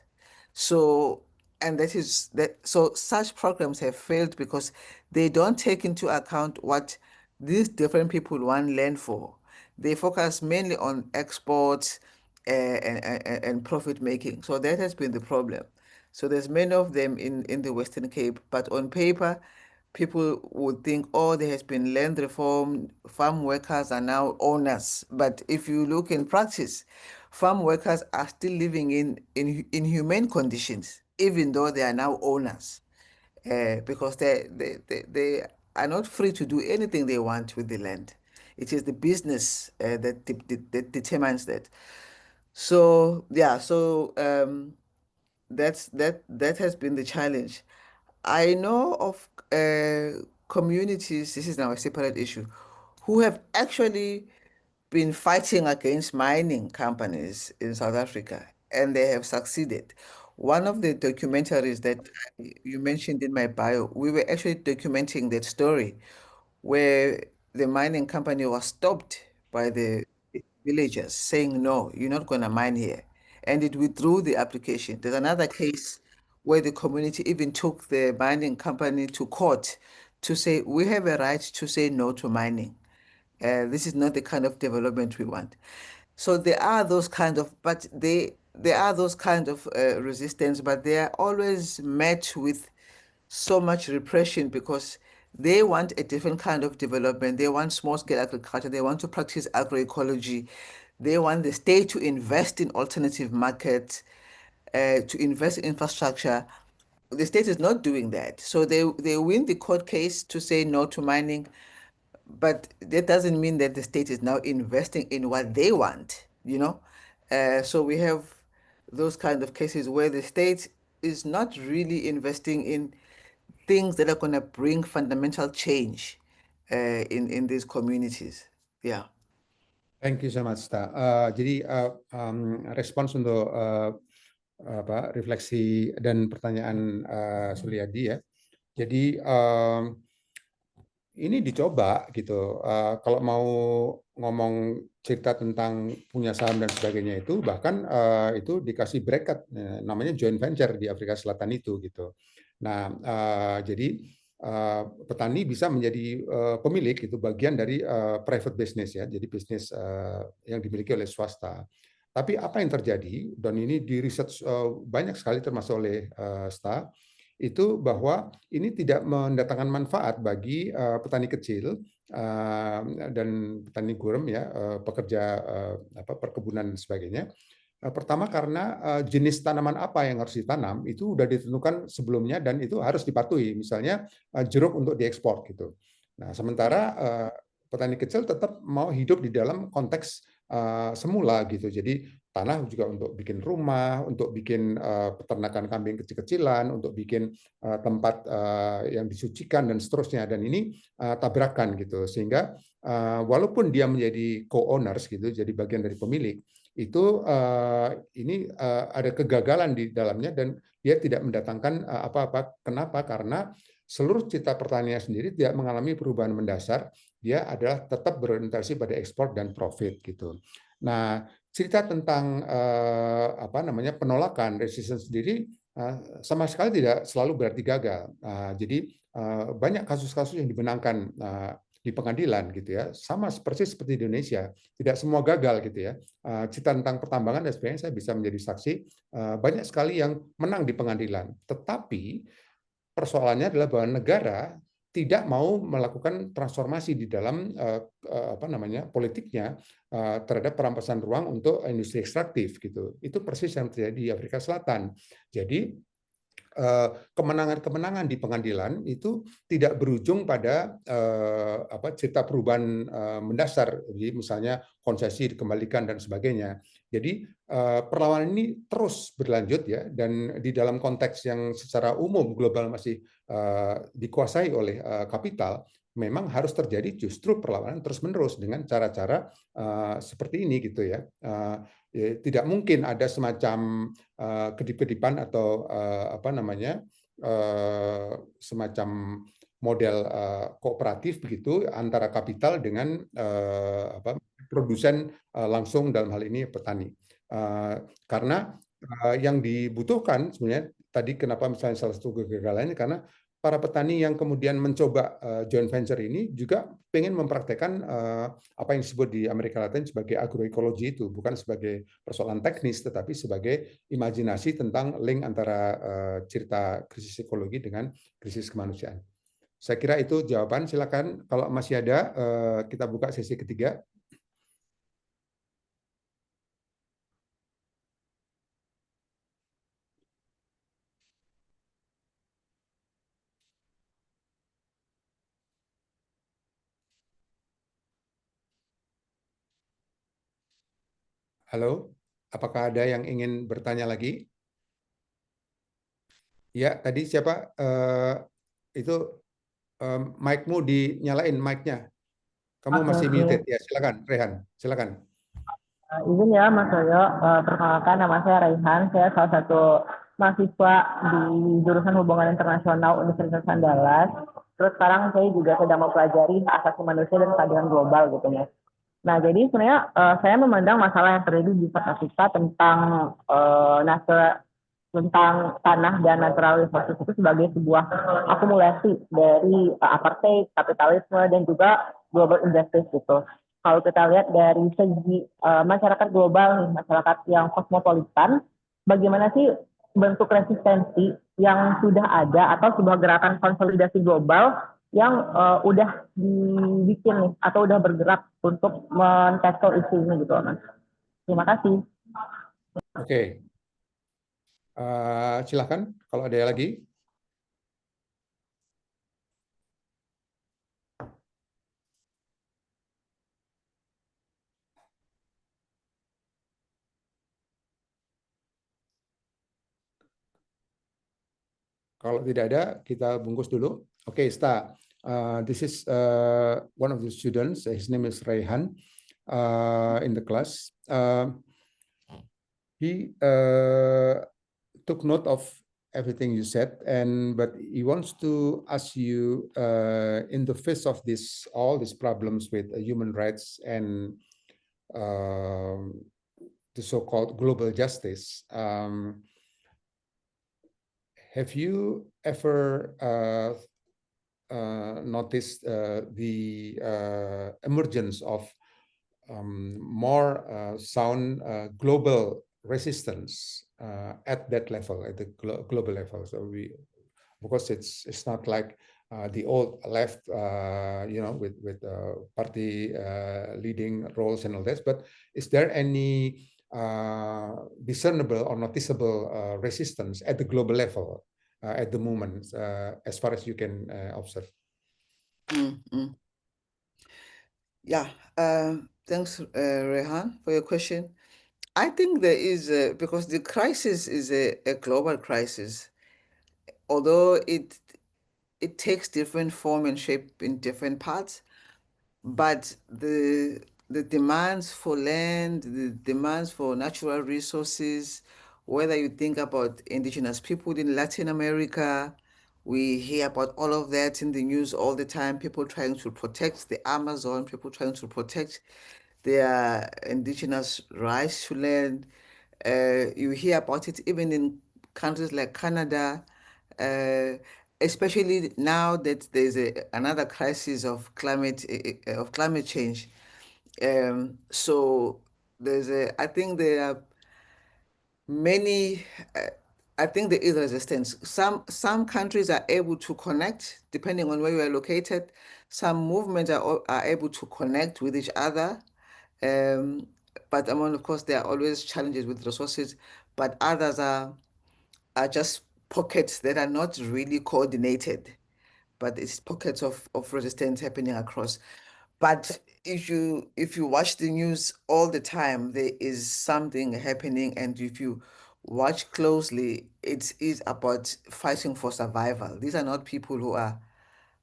So, and that is that. So such programs have failed because they don't take into account what these different people want land for. They focus mainly on exports and profit making. So that has been the problem. So there's many of them in the Western Cape, but on paper, people would think, oh, there has been land reform, farm workers are now owners. But if you look in practice, farm workers are still living in inhumane conditions, even though they are now owners, because they are not free to do anything they want with the land. It is the business that determines that. So yeah, so that has been the challenge. I know of communities, this is now a separate issue, who have actually been fighting against mining companies in South Africa, and they have succeeded. One of the documentaries that you mentioned in my bio, we were actually documenting that story where the mining company was stopped by the villagers saying, no, you're not going to mine here. And it withdrew the application. There's another case where the community even took the mining company to court to say, we have a right to say no to mining. This is not the kind of development we want. So there are those kind of, but there are those kind of resistance, but they are always met with so much repression because They want a different kind of development. They want small-scale agriculture. They want to practice agroecology. They want the state to invest in alternative markets, to invest in infrastructure. The state is not doing that. So they win the court case to say no to mining, but that doesn't mean that the state is now investing in what they want, you know? So we have those kind of cases where the state is not really investing in things that are going to bring fundamental change in these communities. Yeah. Thank you so much, Ta. Jadi respons untuk refleksi dan pertanyaan Suryadi ya. Jadi ini dicoba gitu. Kalau mau ngomong cerita tentang punya saham dan sebagainya itu, bahkan itu dikasih bracket, namanya joint venture di Afrika Selatan itu gitu. Nah, jadi petani bisa menjadi pemilik, itu bagian dari private business ya, jadi bisnis yang dimiliki oleh swasta. Tapi apa yang terjadi, dan ini di research banyak sekali termasuk oleh STA, itu bahwa ini tidak mendatangkan manfaat bagi petani kecil dan petani gurem ya, pekerja perkebunan dan sebagainya. Pertama karena jenis tanaman apa yang harus ditanam itu sudah ditentukan sebelumnya dan itu harus dipatuhi, misalnya jeruk untuk diekspor gitu. Nah, sementara petani kecil tetap mau hidup di dalam konteks semula gitu. Jadi tanah juga untuk bikin rumah, untuk bikin peternakan kambing kecil-kecilan, untuk bikin tempat yang disucikan dan seterusnya. Dan ini tabrakan gitu, sehingga walaupun dia menjadi co-owners gitu, jadi bagian dari pemilik, itu ini ada kegagalan di dalamnya dan dia tidak mendatangkan apa-apa. Kenapa? Karena seluruh cita pertanian sendiri tidak mengalami perubahan mendasar. Dia adalah tetap berorientasi pada ekspor dan profit gitu. Nah, cerita tentang penolakan, resistance sendiri sama sekali tidak selalu berarti gagal. Jadi banyak kasus-kasus yang dimenangkan di pengadilan gitu ya, sama persis seperti di Indonesia, tidak semua gagal gitu ya. Cerita tentang pertambangan dan sebagainya saya bisa menjadi saksi, banyak sekali yang menang di pengadilan. Tetapi persoalannya adalah bahwa negara tidak mau melakukan transformasi di dalam politiknya terhadap perampasan ruang untuk industri ekstraktif gitu. Itu persis yang terjadi di Afrika Selatan. Jadi kemenangan-kemenangan di pengadilan itu tidak berujung pada cerita perubahan mendasar, jadi misalnya konsesi dikembalikan dan sebagainya. Jadi perlawanan ini terus berlanjut ya, dan di dalam konteks yang secara umum global masih dikuasai oleh kapital, memang harus terjadi justru perlawanan terus-menerus dengan cara-cara seperti ini gitu ya. Tidak mungkin ada semacam kedip-kedipan atau semacam model kooperatif begitu antara kapital dengan produsen langsung, dalam hal ini petani. Karena yang dibutuhkan sebenarnya tadi kenapa misalnya salah satu kegagalannya karena para petani yang kemudian mencoba joint venture ini juga pengen mempraktekkan apa yang disebut di Amerika Latin sebagai agroekologi, itu bukan sebagai persoalan teknis tetapi sebagai imajinasi tentang link antara cerita krisis ekologi dengan krisis kemanusiaan. Saya kira itu jawaban. Silakan kalau masih ada kita buka sesi ketiga. Halo, apakah ada yang ingin bertanya lagi? Ya, tadi siapa? Itu mic-mu dinyalain mic-nya. Kamu masih muted ya, silakan Rehan, silakan. Izin ya Mas Yoyo, perkenalkan nama saya Raihan, saya salah satu mahasiswa di jurusan Hubungan Internasional Universitas Andalas. Terus sekarang saya juga sedang mempelajari hak asasi manusia dan keadilan global gitu ya. Nah jadi sebenarnya saya memandang masalah yang terjadi di South Afrika tentang tentang tanah dan natural resources itu sebagai sebuah akumulasi dari apartheid, kapitalisme, dan juga global injustice gitu. Kalau kita lihat dari segi masyarakat global nih, masyarakat yang kosmopolitan, bagaimana sih bentuk resistensi yang sudah ada atau sebuah gerakan konsolidasi global yang udah dibikin nih atau udah bergerak untuk men-tackle isu ini gitu Mas. Terima kasih. Oke. Silakan kalau ada lagi. Kalau tidak ada, kita bungkus dulu. Oke, Sta. This is one of the students. His name is Rayhan in the class. He took note of everything you said, but he wants to ask you in the face of all these problems with human rights and the so-called global justice. Have you ever noticed the emergence of more sound global resistance at that level, at the global level? So because it's not like the old left, with party leading roles and all this, but is there any discernible or noticeable resistance at the global level at the moment, as far as you can observe? Yeah, thanks, Rehan, for your question. I think there is, because the crisis is a global crisis, although it takes different form and shape in different parts, but the demands for land, the demands for natural resources, whether you think about indigenous people in Latin America, we hear about all of that in the news all the time, people trying to protect the Amazon, people trying to protect their indigenous rights to land. You hear about it even in countries like Canada, especially now that there's another crisis of climate change. So I think there are many. I think there is resistance. Some countries are able to connect depending on where you are located. Some movements are able to connect with each other. But of course, there are always challenges with resources, but others are just pockets that are not really coordinated, but it's pockets of resistance happening across. But if you watch the news all the time, there is something happening, and if you watch closely, it is about fighting for survival. These are not people who are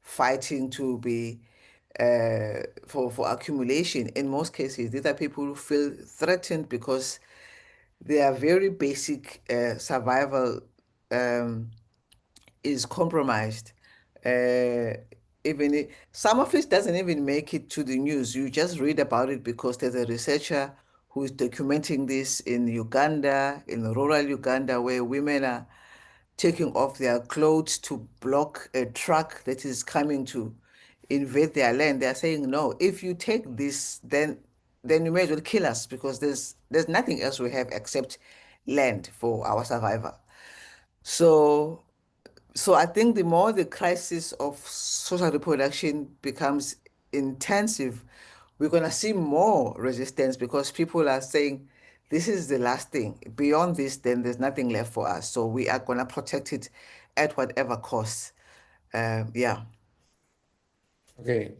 fighting to be for accumulation. In most cases, these are people who feel threatened because their very basic survival is compromised. Some of it doesn't even make it to the news. You just read about it because there's a researcher who is documenting this in Uganda, in rural Uganda, where women are taking off their clothes to block a truck that is coming to invade their land. They're saying, no, if you take this, then you may as well kill us, because there's nothing else we have except land for our survival. So I think the more the crisis of social reproduction becomes intensive, we're going to see more resistance, because people are saying, this is the last thing. Beyond this, then there's nothing left for us. So we are going to protect it at whatever cost. Yeah. Oke,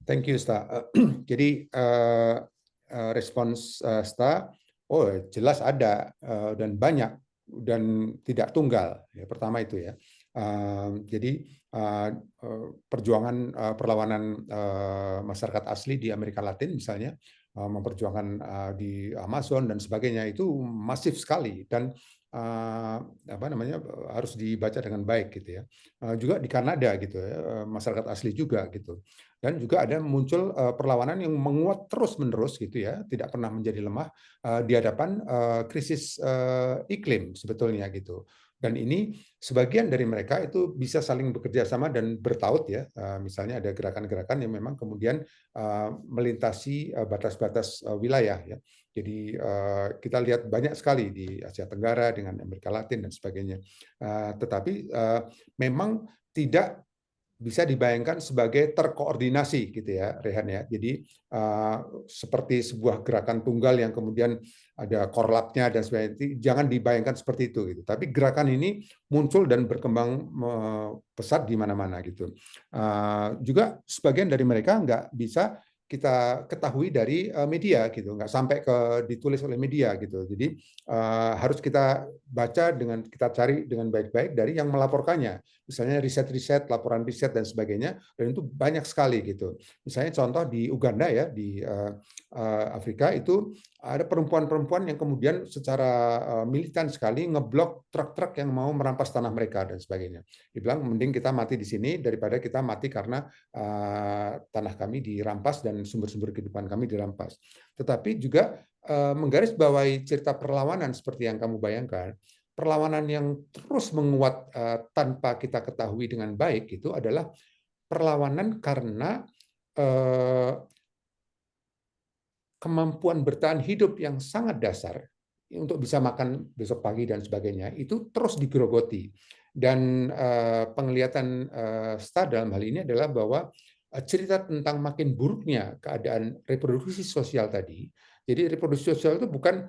thank you, Sta. Jadi respons Sta, jelas ada dan banyak dan tidak tunggal. Ya, pertama itu ya. Jadi perjuangan perlawanan masyarakat asli di Amerika Latin misalnya, memperjuangkan di Amazon dan sebagainya, itu masif sekali dan harus dibaca dengan baik gitu ya. Juga di Kanada gitu ya, masyarakat asli juga gitu. Dan juga ada muncul perlawanan yang menguat terus-menerus gitu ya, tidak pernah menjadi lemah di hadapan krisis iklim sebetulnya gitu. Dan ini sebagian dari mereka itu bisa saling bekerja sama dan bertaut ya. Misalnya ada gerakan-gerakan yang memang kemudian melintasi batas-batas wilayah ya. Jadi kita lihat banyak sekali di Asia Tenggara dengan Amerika Latin dan sebagainya. Tetapi memang tidak bisa dibayangkan sebagai terkoordinasi gitu ya, Rehan ya. Jadi seperti sebuah gerakan tunggal yang kemudian ada korlapnya dan sebagainya. Jangan dibayangkan seperti itu gitu. Tapi gerakan ini muncul dan berkembang pesat di mana-mana gitu. Juga sebagian dari mereka nggak bisa kita ketahui dari media gitu, nggak sampai ditulis oleh media gitu. Jadi harus kita baca kita cari dengan baik-baik dari yang melaporkannya. Misalnya riset-riset, laporan riset dan sebagainya, dan itu banyak sekali gitu. Misalnya contoh di Uganda ya, di Afrika itu ada perempuan-perempuan yang kemudian secara militan sekali ngeblok truk-truk yang mau merampas tanah mereka dan sebagainya. Dibilang mending kita mati di sini daripada kita mati karena tanah kami dirampas dan sumber-sumber kehidupan kami dirampas. Tetapi juga menggarisbawahi cerita perlawanan seperti yang kamu bayangkan, perlawanan yang terus menguat tanpa kita ketahui dengan baik itu adalah perlawanan karena kemampuan bertahan hidup yang sangat dasar untuk bisa makan besok pagi dan sebagainya itu terus digerogoti. Dan penglihatan STA dalam hal ini adalah bahwa cerita tentang makin buruknya keadaan reproduksi sosial tadi. Jadi reproduksi sosial itu bukan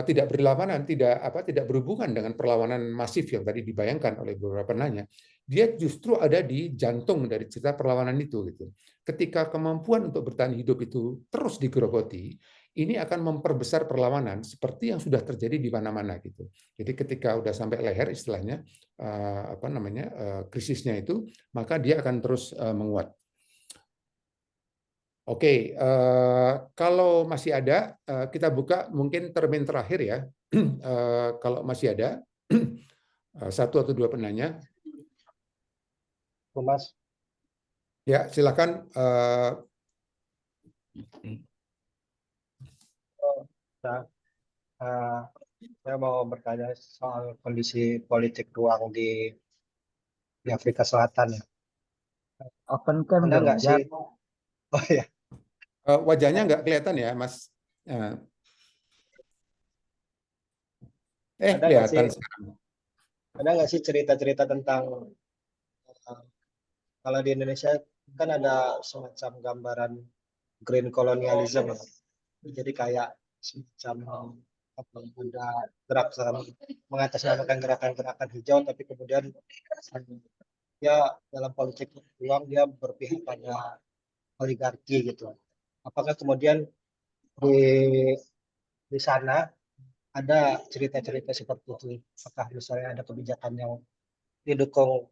tidak berlawanan, tidak berhubungan dengan perlawanan masif yang tadi dibayangkan oleh beberapa penanya. Dia justru ada di jantung dari cerita perlawanan itu gitu. Ketika kemampuan untuk bertahan hidup itu terus digerogoti, ini akan memperbesar perlawanan seperti yang sudah terjadi di mana-mana gitu. Jadi ketika udah sampai leher istilahnya krisisnya itu, maka dia akan terus menguat. Oke, kalau masih ada kita buka mungkin termin terakhir ya. Kalau masih ada satu atau dua penanya. Mas. Ya, silakan. Saya mau bertanya soal kondisi politik ruang di Afrika Selatan ya. Open cam Ada nggak sih? Oh ya. Wajahnya nggak kelihatan ya, Mas. Kelihatan sekarang. Ada nggak sih cerita-cerita tentang kalau di Indonesia kan ada semacam gambaran green colonialism, jadi kayak semacam ada gerakan mengatasnamakan gerakan-gerakan hijau, tapi kemudian ya dalam politik uang dia berpihak pada oligarki gitu. Apakah kemudian di sana ada cerita-cerita seperti itu? Apakah misalnya ada kebijakan yang didukung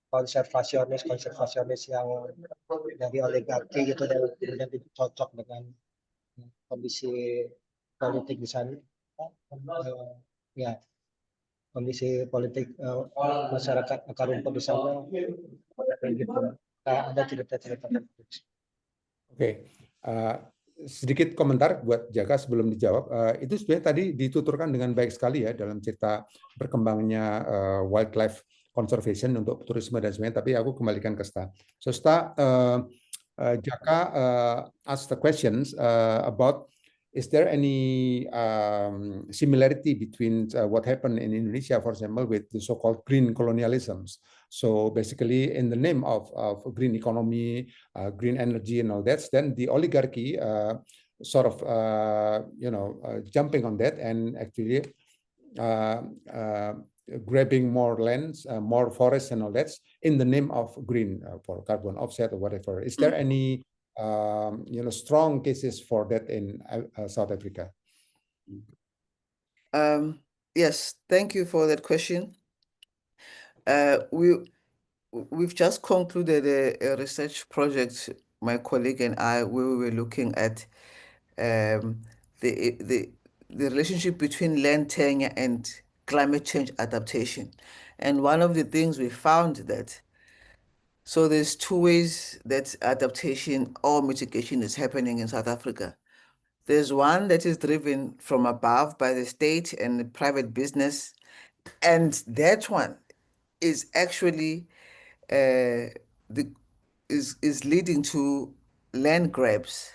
konservasionis yang dari oligarki gitu dan kemudian cocok dengan kondisi politik di sana? Ya, kondisi politik masyarakat akar rumput di sana gitu. Ada cerita-cerita. Oke, sedikit komentar buat Jaka sebelum dijawab. Itu sebenarnya tadi dituturkan dengan baik sekali ya dalam cerita berkembangnya wildlife conservation untuk turisme dan sebagainya. Tapi aku kembalikan ke Sta. So Sta, Jaka asked the questions about is there any similarity between what happened in Indonesia, for example, with the so-called green colonialisms? So basically, in the name of green economy, green energy, and all that, then the oligarchy sort of jumping on that and actually grabbing more lands, more forests, and all that in the name of green for carbon offset or whatever. Is there any strong cases for that in South Africa? Yes, thank you for that question. We've just concluded a research project, my colleague and I, where we were looking at the relationship between land tenure and climate change adaptation. And one of the things we found that, so there's two ways that adaptation or mitigation is happening in South Africa. There's one that is driven from above by the state and the private business, and that one is actually is leading to land grabs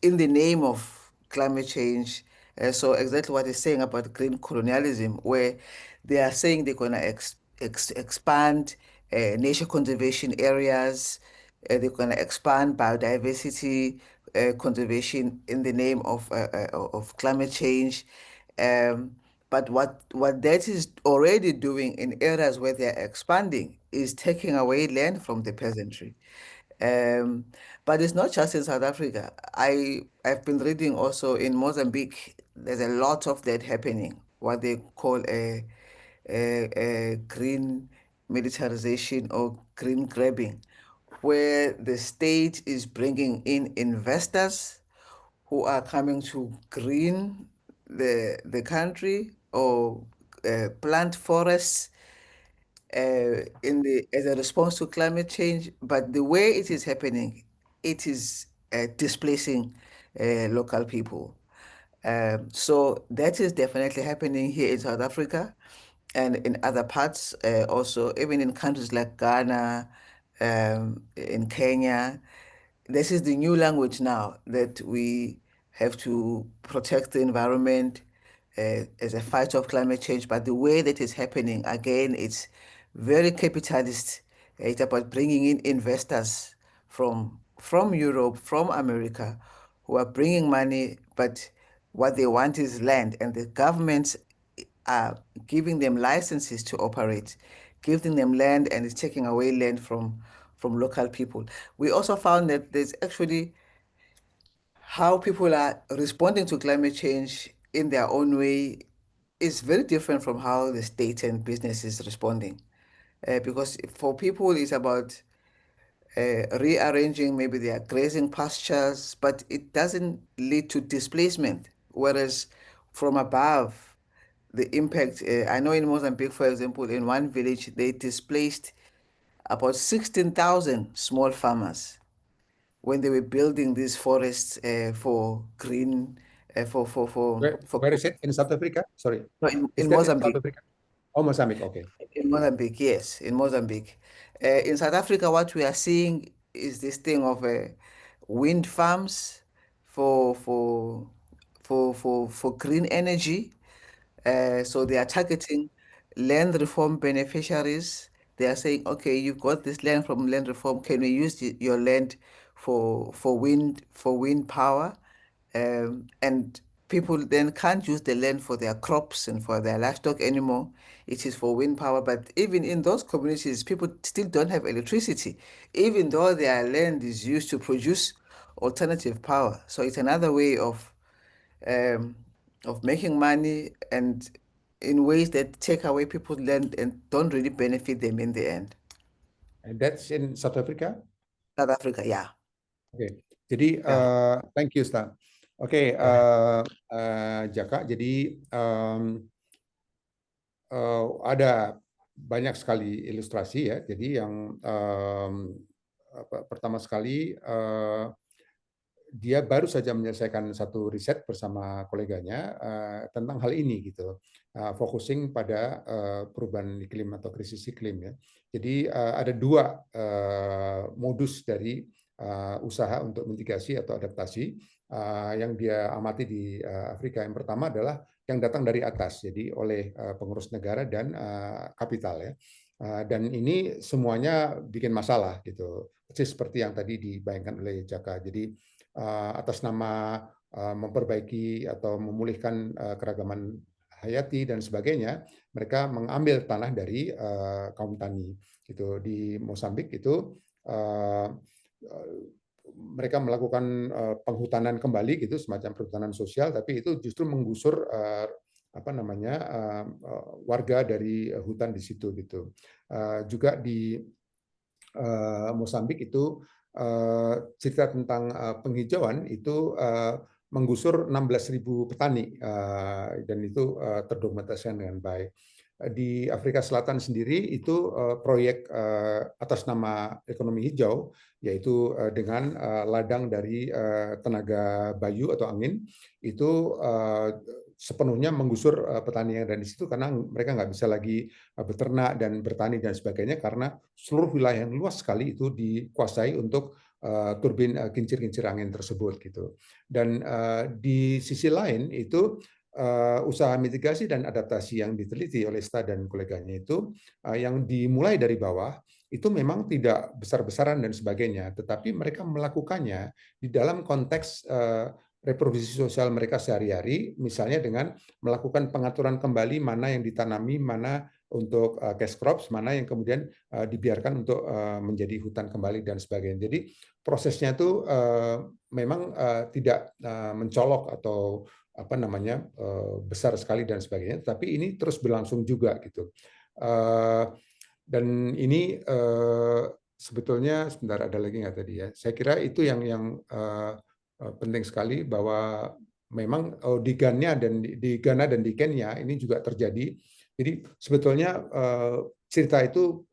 in the name of climate change. So exactly what he's saying about green colonialism, where they are saying they're going to expand nature conservation areas. They're going to expand biodiversity conservation in the name of climate change. But what that is already doing in areas where they're expanding is taking away land from the peasantry. But it's not just in South Africa. I've been reading also in Mozambique. There's a lot of that happening. What they call a green militarization or green grabbing, where the state is bringing in investors who are coming to green the country or plant forests as a response to climate change. But the way it is happening, it is displacing local people. So that is definitely happening here in South Africa and in other parts also, even in countries like Ghana, in Kenya. This is the new language now, that we have to protect the environment as a fight of climate change. But the way that is happening, again, it's very capitalist. It's about bringing in investors from Europe, from America, who are bringing money, but what they want is land, and the governments are giving them licenses to operate, giving them land, and it's taking away land from local people. We also found that there's actually how people are responding to climate change in their own way is very different from how the state and business is responding. Because for people, it's about rearranging maybe their grazing pastures, but it doesn't lead to displacement. Whereas from above, the impact, I know in Mozambique, for example, in one village, they displaced about 16,000 small farmers when they were building these forests for green, Where is it? In South Africa? Sorry. no, Is in that in Mozambique. South Africa? Oh, Mozambique. Okay. In Mozambique, yes, in Mozambique. In South Africa, what we are seeing is this thing of wind farms for green energy. So they are targeting land reform beneficiaries. They are saying, okay, you've got this land from land reform. Can we use your land for wind power? And people then can't use the land for their crops and for their livestock anymore. It is for wind power. But even in those communities, people still don't have electricity, even though their land is used to produce alternative power. So it's another way um, of making money, and in ways that take away people's land and don't really benefit them in the end. And that's in South Africa? South Africa, yeah. Oke, jadi Yeah. thank you, Stan. Oke, Jaka, jadi ada banyak sekali ilustrasi ya. Jadi yang pertama sekali dia baru saja menyelesaikan satu riset bersama koleganya tentang hal ini gitu, focusing pada perubahan iklim atau krisis iklim ya. Jadi ada dua modus dari usaha untuk mitigasi atau adaptasi yang dia amati di Afrika. Yang pertama adalah yang datang dari atas, jadi oleh pengurus negara dan kapital ya. Dan ini semuanya bikin masalah gitu, persis seperti yang tadi dibayangkan oleh Jaka. Jadi atas nama memperbaiki atau memulihkan keragaman hayati dan sebagainya, mereka mengambil tanah dari kaum tani. Gitu. Di Mozambik itu mereka melakukan penghutanan kembali, gitu, semacam perhutanan sosial, tapi itu justru menggusur warga dari hutan di situ. Gitu. Juga di Mozambik itu cerita tentang penghijauan itu menggusur 16.000 petani dan itu terdokumentasikan dengan baik. Di Afrika Selatan sendiri itu proyek atas nama ekonomi hijau, yaitu dengan ladang dari tenaga bayu atau angin, itu sepenuhnya menggusur petani yang ada di situ karena mereka nggak bisa lagi beternak dan bertani dan sebagainya karena seluruh wilayah yang luas sekali itu dikuasai untuk turbin kincir-kincir angin tersebut gitu. Dan di sisi lain itu usaha mitigasi dan adaptasi yang diteliti oleh Sta dan koleganya itu yang dimulai dari bawah itu memang tidak besar-besaran dan sebagainya, tetapi mereka melakukannya di dalam konteks reproduksi sosial mereka sehari-hari, misalnya dengan melakukan pengaturan kembali mana yang ditanami, mana untuk cash crops, mana yang kemudian dibiarkan untuk menjadi hutan kembali dan sebagainya. Jadi prosesnya itu memang tidak mencolok atau apa namanya besar sekali dan sebagainya, tapi ini terus berlangsung juga gitu. Dan ini sebetulnya sebentar, ada lagi nggak tadi ya? Saya kira itu yang penting sekali, bahwa memang di Ghana dan di Kenya ini juga terjadi. Jadi sebetulnya cerita itu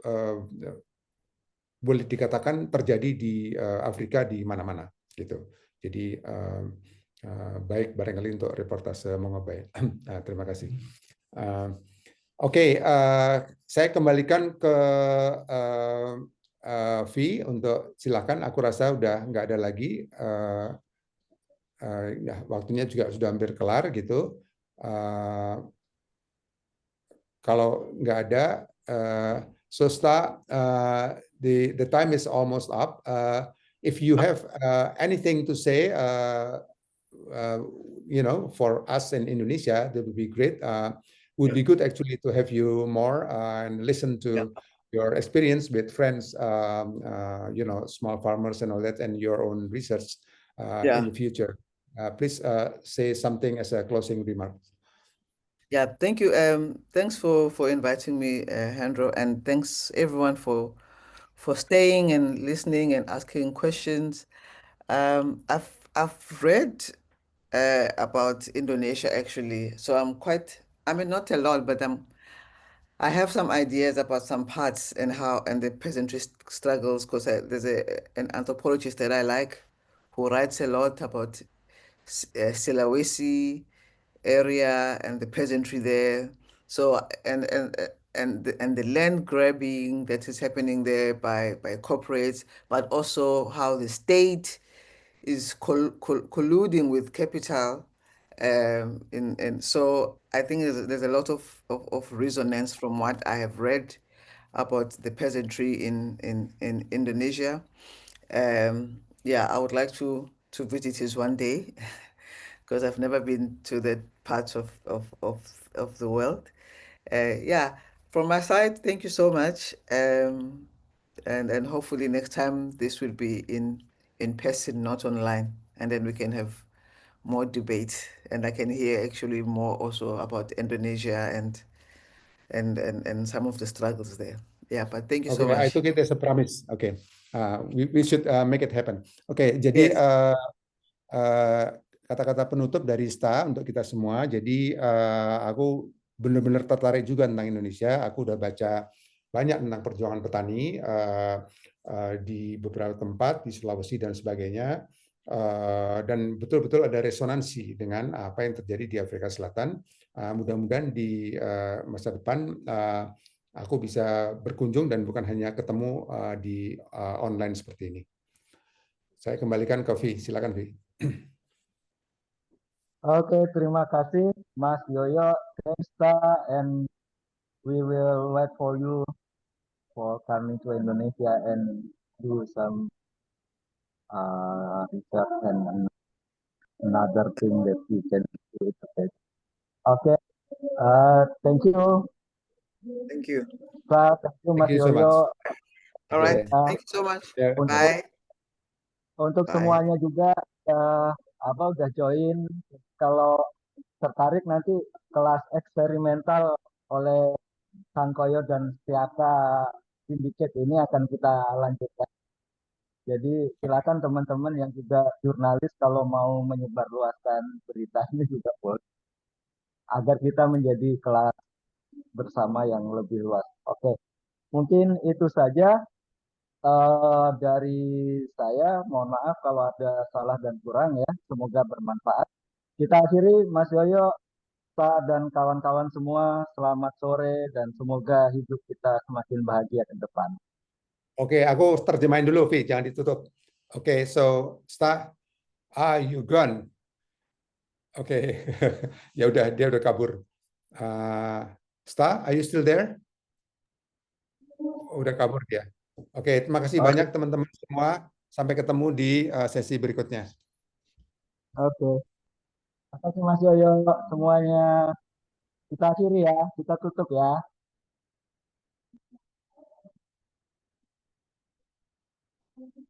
boleh dikatakan terjadi di Afrika di mana-mana gitu. Jadi baik, barangkali untuk reportase Mongobai. Terima kasih. Oke, saya kembalikan ke V untuk silakan. Aku rasa udah nggak ada lagi. Ya, waktunya juga sudah hampir kelar gitu. Kalau nggak ada, Sosta, the time is almost up. If you have anything to say, for us in Indonesia, that would be great. Would be good actually to have you more and listen to your experience with friends, small farmers and all that, and your own research in the future. Please say something as a closing remark. Yeah, thank you. Thanks for inviting me, Hendro, and thanks everyone for staying and listening and asking questions. I've read about Indonesia actually, so not a lot, but I have some ideas about some parts and the peasantry struggles, because there's an anthropologist that I like who writes a lot about Sulawesi area and the peasantry there. So and the land grabbing that is happening there by corporates, but also how the state is colluding with capital. And so I think there's a lot of resonance from what I have read about the peasantry in Indonesia. Yeah, I would like to visit it one day because I've never been to that part of the world. Yeah, from my side, thank you so much. And hopefully next time this will be in person, not online, and then we can have more debate, and I can hear actually more also about Indonesia and some of the struggles there. Yeah, but thank you so Okay, I much. took it as a promise. Okay, we should make it happen. Okay, jadi Yes. Kata-kata penutup dari Sta untuk kita semua. Jadi aku benar-benar tertarik juga tentang Indonesia. Aku udah baca banyak tentang perjuangan petani di beberapa tempat di Sulawesi dan sebagainya. Dan betul-betul ada resonansi dengan apa yang terjadi di Afrika Selatan. Mudah-mudahan di masa depan aku bisa berkunjung dan bukan hanya ketemu di online seperti ini. Saya kembalikan ke Vi. Silakan Vi. Oke, terima kasih Mas Yoyo, Krista, and we will wait for you for coming to Indonesia and do some research and another thing that we can do. Okay, thank you. Thank you. Thank you, Mas Thank you so Yoyo. much. All right. Thank you so much. Yeah. Bye. Untuk Bye. semuanya juga udah join. Kalau tertarik nanti kelas eksperimental oleh Sangkoyo dan Setiaka Syndicate ini akan kita lanjutkan. Jadi silakan teman-teman yang juga jurnalis kalau mau menyebarluaskan berita ini juga boleh. Agar kita menjadi kelas bersama yang lebih luas. Oke, mungkin itu saja dari saya. Mohon maaf kalau ada salah dan kurang ya. Semoga bermanfaat. Kita akhiri, Mas Yoyo, Pak dan kawan-kawan semua, selamat sore dan semoga hidup kita semakin bahagia ke depan. Oke, aku terjemahin dulu, Vi, jangan ditutup. Oke, so Sta, you gone? Oke, ya udah, dia udah kabur. Sta, are you still there? Udah kabur dia. Oke, terima kasih Oke, banyak teman-teman semua. Sampai ketemu di sesi berikutnya. oke. Terima kasih Mas Yoyo semuanya. Kita akhiri ya, kita tutup ya.